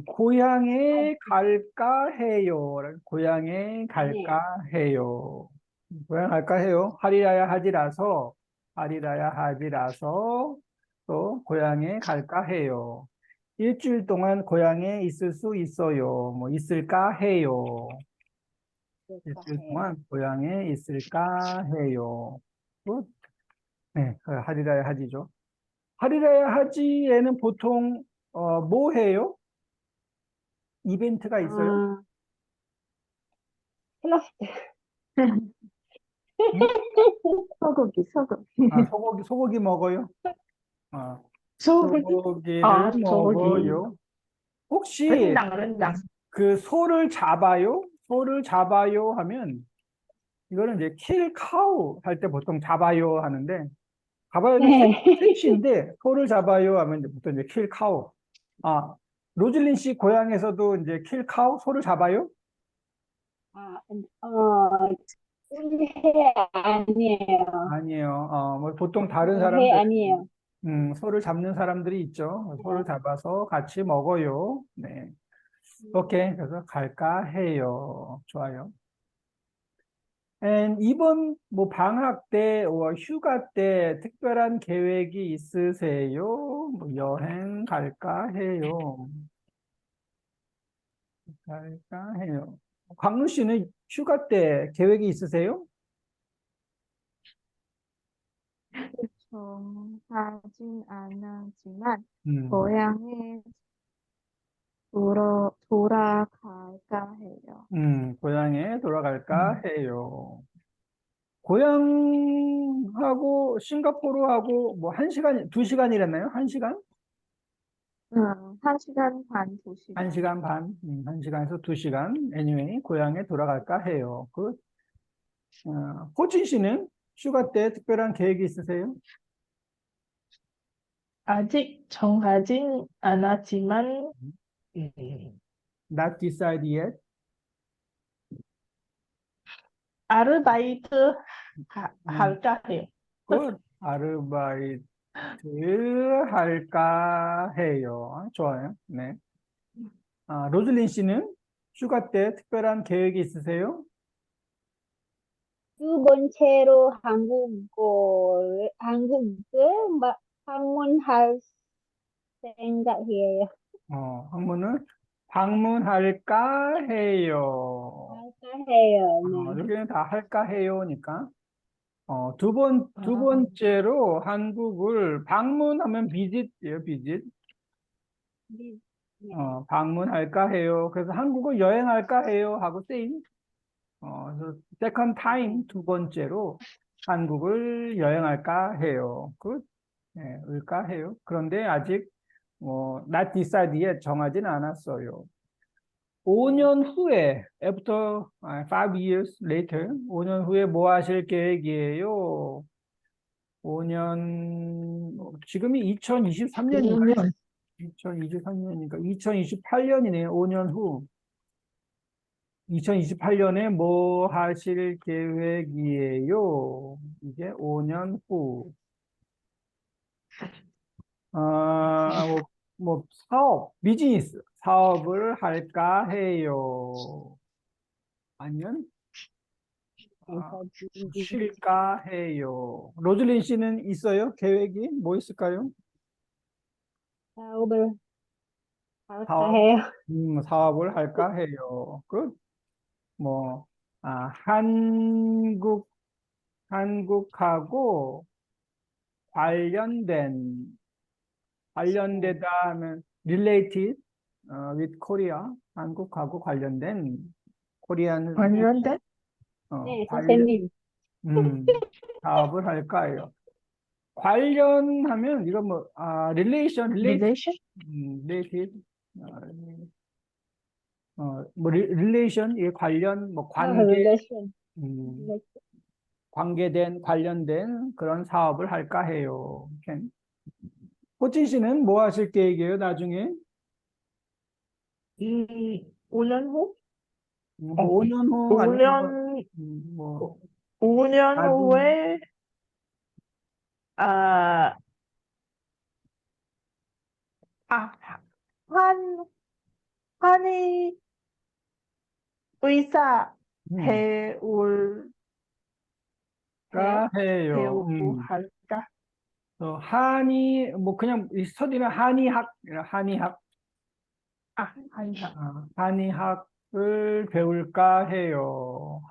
고향에 하지. 갈까 해요. 고향에 네. 갈까 해요. 고향 갈까 해요. 할이라야 하지라서 또 고향에 갈까 해요. 일주일 동안 고향에 있을 수 있어요. 뭐 있을까 해요. 그럴까 일주일 해요. 동안 고향에 있을까 해요. 굿. 네, 할이라야 하지죠. 할이라야 하지에는 보통 뭐 해요? 이벤트가 있어요? 아, 플러스. 응? 소고기. 소고기 먹어요? 아, 소고기? 소고기를 아, 소고기. 먹어요. 혹시 rendang. 그 소를 잡아요? 소를 잡아요 하면 이거는 이제 킬 카우 할 때 보통 잡아요 하는데 잡아요는 네. 섹시인데 소를 잡아요 하면 이제 보통 이제 킬 카우. 아, 로즐린 씨 고향에서도 이제 킬 카우 소를 잡아요? 아, 우리 해 아니에요. 아니에요. 뭐 보통 다른 해 사람들 아니에요. 소를 잡는 사람들이 있죠. 소를 네. 잡아서 같이 먹어요. 네. 오케이. 그래서 갈까 해요. 좋아요. 이번 뭐 방학 때, 휴가 때 특별한 계획이 있으세요? 뭐 여행 갈까 해요. 갈까 해요. 광루 씨는 휴가 때 계획이 있으세요? 정하진 않았지만 음, 고향에 돌아갈까 해요. 고향에 돌아갈까 음. 해요. 고향하고 싱가포르하고 뭐 1시간, 2시간이랬나요? 1시간? 1시간 반, 2시간. 1시간 반, 1시간에서 2시간. anyway, 고향에 돌아갈까 해요. 호진 씨는 휴가 때 특별한 계획이 있으세요? 아직 정하진 않았지만, 음, Not decided yet. 아르바이트 음, 할까 해요. 아르바이트 할까 해요. 좋아요. 네. 로즐린 씨는 휴가 때 특별한 계획이 있으세요? 두 번째로 한국을 방문할 생각이에요. 한번은 방문할까 해요. 할까 해요. 네. 여기는 다 할까 해요니까. 두 아, 번째로 한국을 방문하면 비짓이에요, 비짓. 네. 네. 방문할까 해요. 그래서 한국을 여행할까 해요 하고 same. 그래서 second 네. time 두 번째로 한국을 여행할까 해요. 네, 을까 해요. 그런데 아직 not decided yet 정하진 않았어요. 5년 후에 after 5 years later 5년 후에 뭐 하실 계획이에요? 5년 지금이 2023년인가요? 그러면 2023년이니까 2028년이네요. 5년 후. 2028년에 뭐 하실 계획이에요? 이게 5년 후. 비즈니스, 사업을 할까 해요. 아니면, 아, 쉴까 해요. 로즐린 씨는 있어요? 계획이 뭐 있을까요? 사업을 할까 사업, 해요. 사업을 할까 해요. 뭐, 한국하고 관련된, 네. 관련되다 하면 related, with Korea, 한국하고 관련된 코리안 관련된? 네, 관련 선생님. 사업을 할까요? 관련하면 이거 뭐 relation, relation? related, 뭐 relation 이 관련 뭐 관계, relation. 음, 관계된 관련된 그런 사업을 할까 해요. 이렇게. 호진 씨는 뭐 하실 계획이에요, 나중에? 5년 후? 뭐 5년 후 아니면 5년, 뭐 5년 나도 후에, 아, 아, 한의 의사 배울, 해요? 해요. 할까? 한의 뭐 그냥 이 스터디는 한의학 한의학. 한의학을 배울까 해요.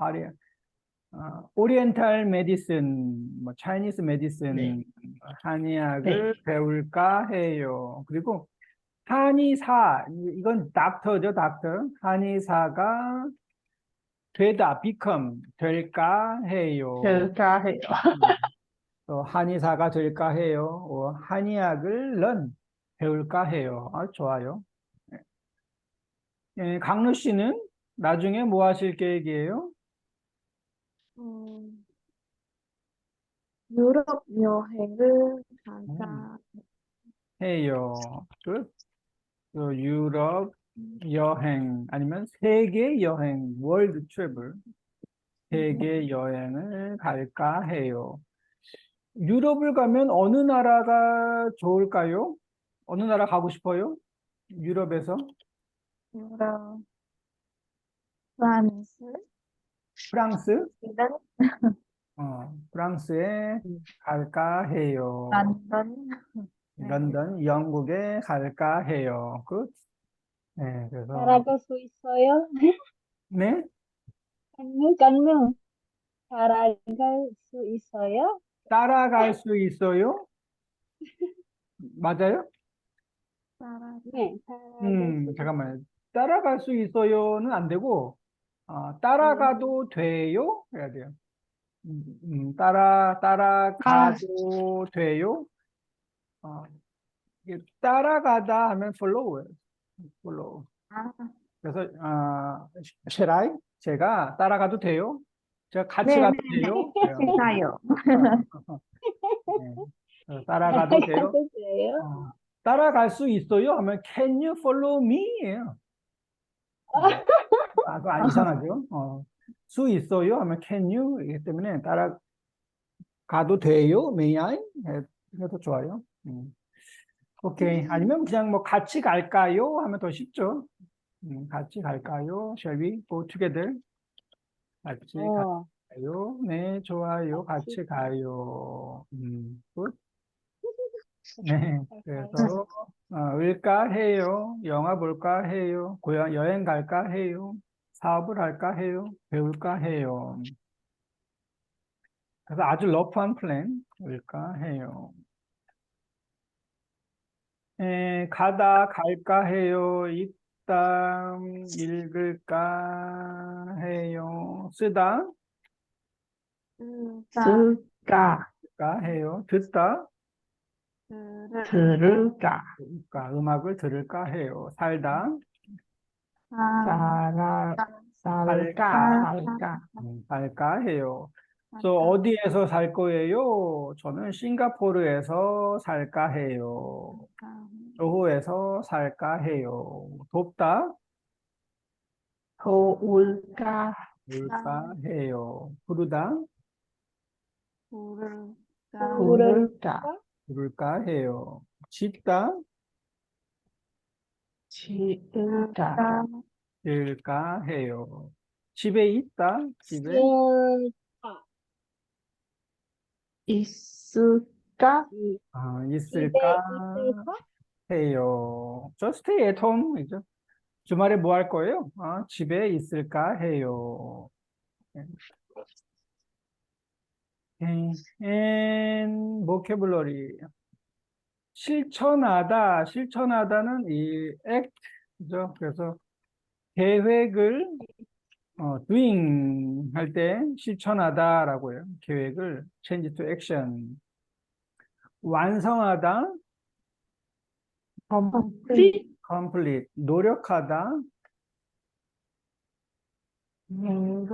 오리엔탈 메디슨, 뭐 차이니스 메디슨, 네. 한의학을 배울까 해요. 그리고 한의사, 이건 닥터죠, 닥터. 한의사가 될까 해요. 될까 해요. 또 한의사가 될까 해요. 한의학을 배울까 해요. 좋아요. 강루 씨는 나중에 뭐 하실 계획이에요? 유럽 여행을 갈까 해요. 유럽 여행 아니면 세계 여행, 월드 트래블, 세계 여행을 갈까 해요. 유럽을 가면 어느 나라가 좋을까요? 어느 나라 가고 싶어요? 유럽에서? 유럽 프랑스 프랑스? 스웨덴 프랑스에 갈까 해요. 런던 네. 런던, 영국에 갈까 해요. 네, 그래서, 따라갈 수 있어요? 네? 강릉. 따라갈 수 있어요? 따라갈 수 있어요? 맞아요? 따라 네, 따라갈 수 잠깐만요. 따라갈 수 있어요는 안 되고, 따라가도 돼요? 해야 돼요. 따라가도 돼요? 이게 따라가다 하면 follow예요. follow. 그래서, shall I? 제가 따라가도 돼요? 제가 같이 가도 돼요? 그래요. 제가요. 네. 따라가도 돼요? 따라가도 돼요? 따라갈 수 있어요? 하면 can you follow me? 예요. 그거 안 이상하죠? 수 있어요? 하면 can you? 이기 때문에 따라가도 돼요? May I? 해도 좋아요. 오케이. 아니면 그냥 뭐 같이 갈까요? 하면 더 쉽죠? 같이 갈까요? Shall we go together? 같이 어, 갈까요? 네, 좋아요. 같이 같이 가요. 굿. 네, 그래서 을까 해요. 영화 볼까 해요. 고향 여행 갈까 해요. 사업을 할까 해요. 배울까 해요. 그래서 아주 러프한 플랜일까 해요. 갈까 해요. 읽다, 읽을까 해요. 쓰다, 쓸까? 해요. 듣다, 들을까? 음악을 들을까 해요. 살다, 살까? 살까 해요. 그래서 어디에서 살 거예요? 저는 싱가포르에서 살까 해요. 조호에서 살까 해요. 돕다, 도울까? 볼까 해요. 부르다, 부를까? 부를까 해요. 짓다, 지을까? 일까 해요. 집에 있다, 집에 쓸까? 있을까? 집에 있을까 있을까? 해요. Just stay at home 이죠. 주말에 뭐 할 거예요? 집에 있을까 해요. and vocabulary. 실천하다는 이 act, 그죠? 그래서 계획을 doing 할 때 실천하다라고 해요. 계획을 change to action. 완성하다, Complete. complete. 노력하다, In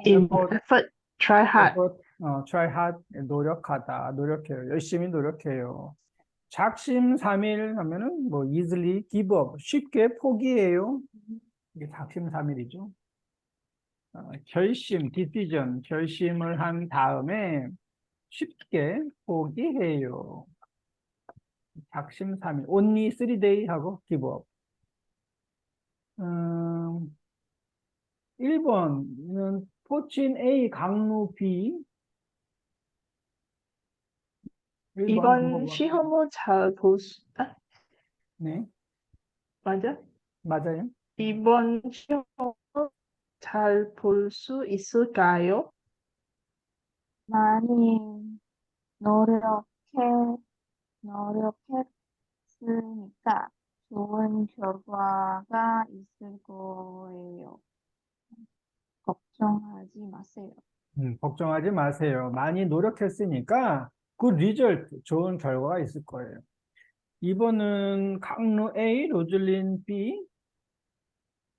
effort, effort, try hard. effort, try hard, 노력하다, 노력해요. 열심히 노력해요. 작심삼일 하면은 뭐 easily give up, 쉽게 포기해요. 이게 작심삼일이죠. 결심, decision, 결심을 한 다음에 쉽게 포기해요. 작심삼일, only 3day 하고 give up. 1번은 포친 A, 강로 B. 1번 이번 시험은 잘 볼 수, 네, 맞아? 맞아요. 이번 시험은 잘 볼 수 있을까요? 많이 노력해, 노력했으니까 좋은 결과가 있을 거예요. 걱정하지 마세요. 걱정하지 마세요. 많이 노력했으니까 good result, 좋은 결과가 있을 거예요. 2번은 강로 A, 로즐린 B.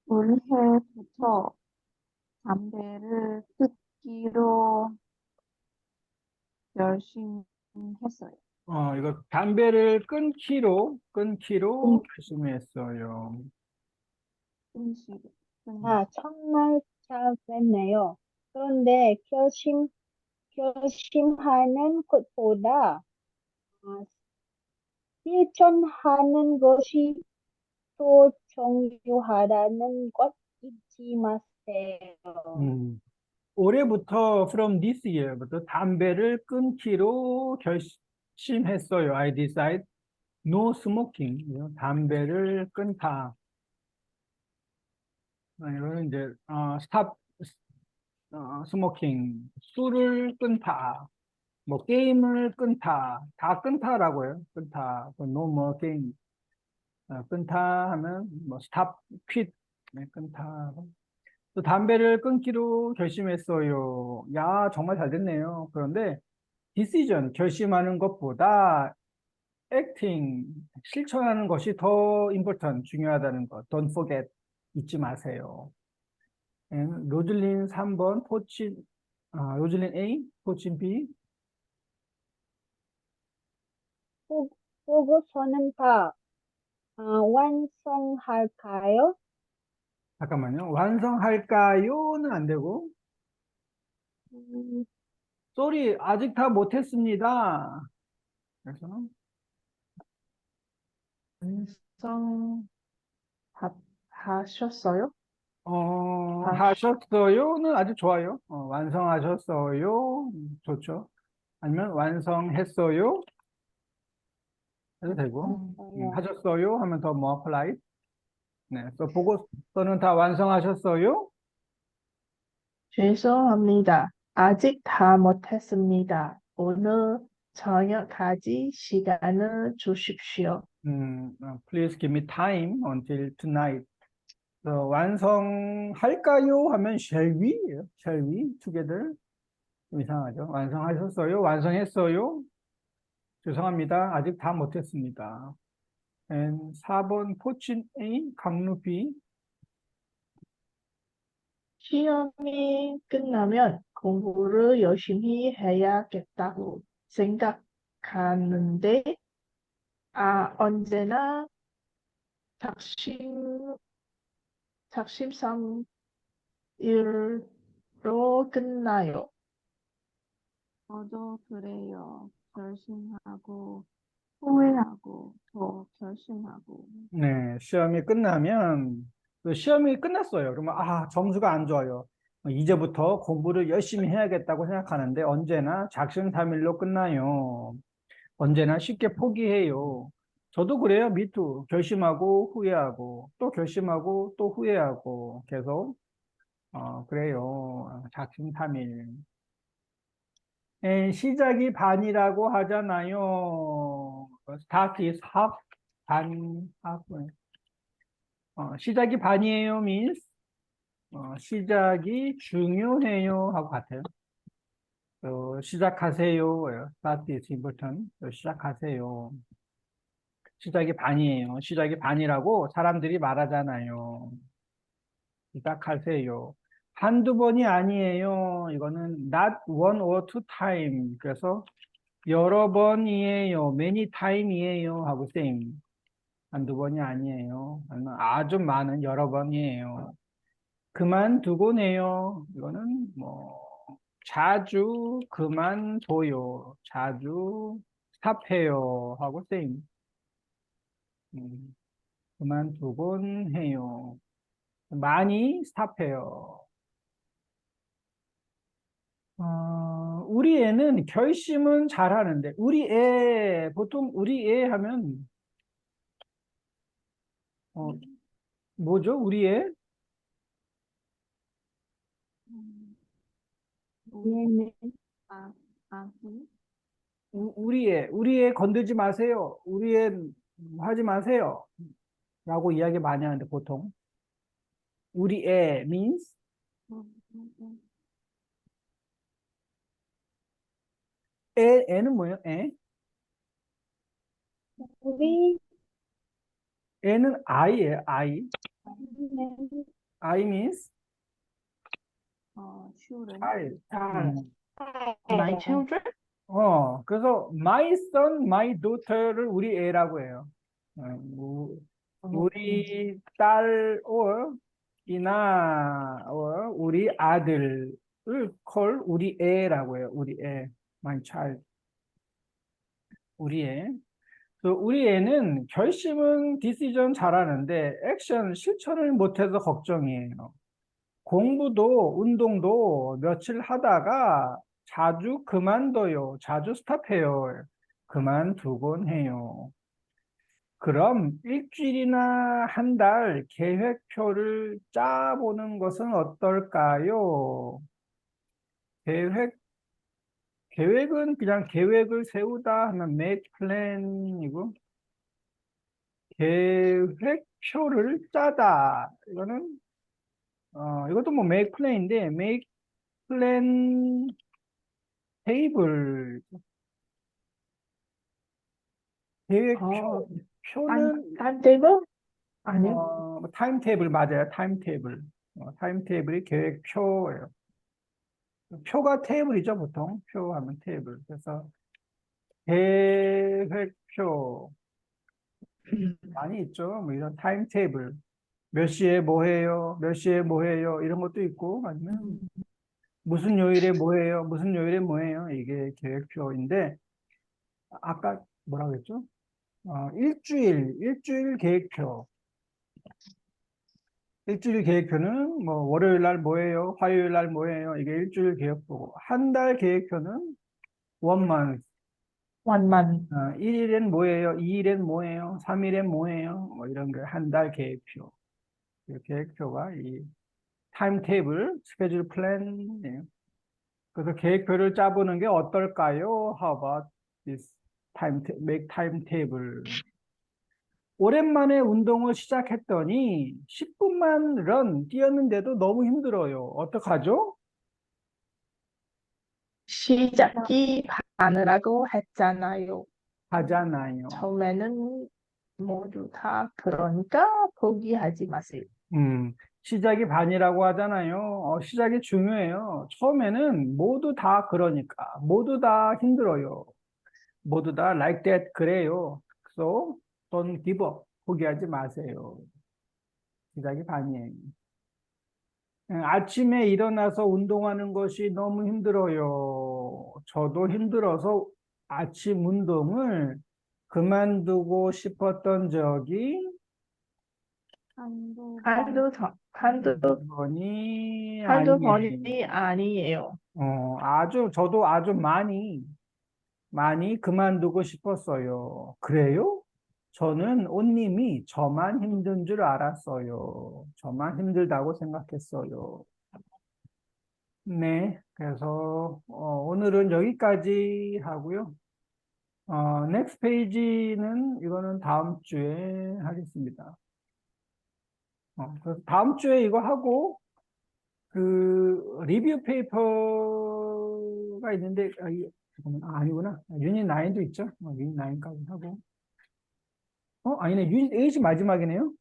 올해부터 담배를 끊기로 결심했어요. 이거 담배를 끊기로 결심했어요. 끊기로. 정말 잘 됐네요. 그런데 결심하는 것보다 실천하는 것이 더 중요하다는 것 잊지 마세요. 올해부터 from this year부터 담배를 끊기로 결심했어요. I decide no smoking. 담배를 끊다. 이거는 이제 stop smoking. 술을 끊다. 뭐 게임을 끊다. 다 끊다라고 해요. 끊다. no more game. 끊다 하면 뭐 stop, quit. 네, 끊다. 또 담배를 끊기로 결심했어요. 야, 정말 잘 됐네요. 그런데 decision, 결심하는 것보다 acting, 실천하는 것이 더 important, 중요하다는 것. Don't forget, 잊지 마세요. 로즐린 3번, 로즐린 A, 포친 B. 보고서는 다 완성할까요? 잠깐만요. 완성할까요?는 안 되고, sorry, 아직 다 못했습니다. 그래서 완성 하셨어요? 하셨어요는 아주 좋아요. 완성하셨어요. 좋죠. 아니면 완성했어요. 해도 되고, 하셨어요 하면 더 more polite. 네, 또 보고서는 다 완성하셨어요? 죄송합니다. 아직 다 못했습니다. 오늘 저녁까지 시간을 주십시오. Please give me time until tonight. 완성할까요? 하면 shall we? Shall we together? 좀 이상하죠. 완성하셨어요? 완성했어요? 죄송합니다. 아직 다 못했습니다. 4번 포친 A, 강루 B. 시험이 끝나면 공부를 열심히 해야겠다고 생각하는데, 언제나 작심삼일로 끝나요. 저도 그래요. 결심하고, 후회하고, 더 결심하고. 네, 시험이 끝나면, 시험이 끝났어요. 그러면, 점수가 안 좋아요. 이제부터 공부를 열심히 해야겠다고 생각하는데, 언제나 작심삼일로 끝나요. 언제나 쉽게 포기해요. 저도 그래요. 미투. 결심하고, 후회하고, 또 결심하고, 또 후회하고, 계속, 그래요. 작심삼일. 시작이 반이라고 하잖아요. start is half, 반, half. 시작이 반이에요 means 시작이 중요해요 하고 같아요. 시작하세요. Start is important. 시작하세요. 시작이 반이에요. 시작이 반이라고 사람들이 말하잖아요. 시작하세요. 한두 번이 아니에요. 이거는 not one or two time. 그래서 여러 번이에요. many time이에요. 하고 same. 한두 번이 아니에요. 아니면 아주 많은 여러 번이에요. 그만두곤 해요. 이거는 뭐 자주 그만둬요. 자주 스탑해요. 하고 same. 그만두곤 해요. 많이 스탑해요. 우리 애는 결심은 잘하는데 보통 우리 애 하면 뭐죠? 우리 애? 얘는 아, 아기, 우리 애 건들지 마세요. 우리 애 하지 마세요. 라고 이야기 많이 하는데 보통 우리 애 means 음, 음, 음. 애는 뭐예요? 우리 애는 아이예요. 아이. 아이는 아이 means children, child. child. 네. My children? 그래서 my son, my daughter를 우리 애라고 해요. 우리 딸 or 이나 or 우리 아들을 call 우리 애라고 해요. 우리 애, my child. 우리 애. 우리 애는 결심은 decision 잘하는데 액션 실천을 못해서 걱정이에요. 공부도 운동도 며칠 하다가 자주 그만둬요. 자주 스탑해요. 그만두곤 해요. 그럼 일주일이나 한 달 계획표를 짜보는 것은 어떨까요? 계획, 계획은 그냥 계획을 세우다 하면 make plan이고, 계획표를 짜다. 이것도 뭐 make plan인데, make plan 테이블, 계획표, 표는, timetable? 아니요. 타임테이블 맞아요. 타임테이블. 타임테이블이 계획표예요. 표가 테이블이죠, 보통. 표 하면 테이블. 그래서 계획표 많이 있죠. 뭐 이런 타임테이블. 몇 시에 뭐 해요? 몇 시에 뭐 해요? 이런 것도 있고, 아니면 무슨 요일에 뭐 해요? 무슨 요일에 뭐 해요? 이게 계획표인데, 아까 뭐라고 했죠? 일주일 계획표. 일주일 계획표는 뭐 월요일 날 뭐해요? 화요일 날 뭐해요? 이게 일주일 계획표고 한 달 계획표는 원만 1 month. 1일엔 뭐해요? 2일엔 뭐해요? 3일엔 뭐해요? 뭐 이런 거 한 달 계획표. 이 계획표가 이 타임테이블, 스케줄 플랜이에요. 그래서 계획표를 짜보는 게 어떨까요? How about this make timetable? 오랜만에 운동을 시작했더니 10분만 런 뛰었는데도 너무 힘들어요. 어떡하죠? 시작이 반이라고 했잖아요. 하잖아요. 처음에는 모두 다 그러니까 포기하지 마세요. 시작이 반이라고 하잖아요. 시작이 중요해요. 처음에는 모두 다 그러니까. 모두 다 힘들어요. 모두 다 like that 그래요. So don't give up. 포기하지 마세요. 시작이 반이에요. 아침에 일어나서 운동하는 것이 너무 힘들어요. 저도 힘들어서 아침 운동을 그만두고 싶었던 적이 한두 번이 번이 아니에요. 아니에요. 저도 아주 많이 그만두고 싶었어요. 그래요? 저는 온님이 저만 힘든 줄 알았어요. 저만 힘들다고 생각했어요. 네, 그래서 오늘은 여기까지 하고요. 넥스트 페이지는 이거는 다음 주에 하겠습니다. 그래서 다음 주에 이거 하고, 그, 리뷰 페이퍼가 있는데, 잠깐만, 아니구나. 유닛 9도 있죠? 유닛 9까지 하고. 아니네. 유닛 8이 마지막이네요.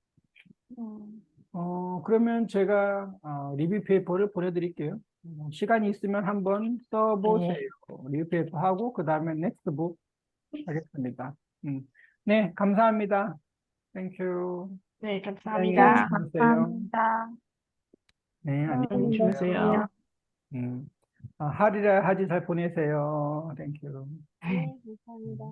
그러면 제가, 리뷰 페이퍼를 보내드릴게요. 시간이 있으면 한번 써보세요. 리뷰 페이퍼 하고, 그 다음에 넥스트 북 하겠습니다. 네, 감사합니다. 땡큐. 네, 네, 감사합니다. 감사합니다. 네, 안녕히 안녕히 계세요. 주무세요. 하리라 하지 잘 보내세요. 땡큐. 네, 감사합니다.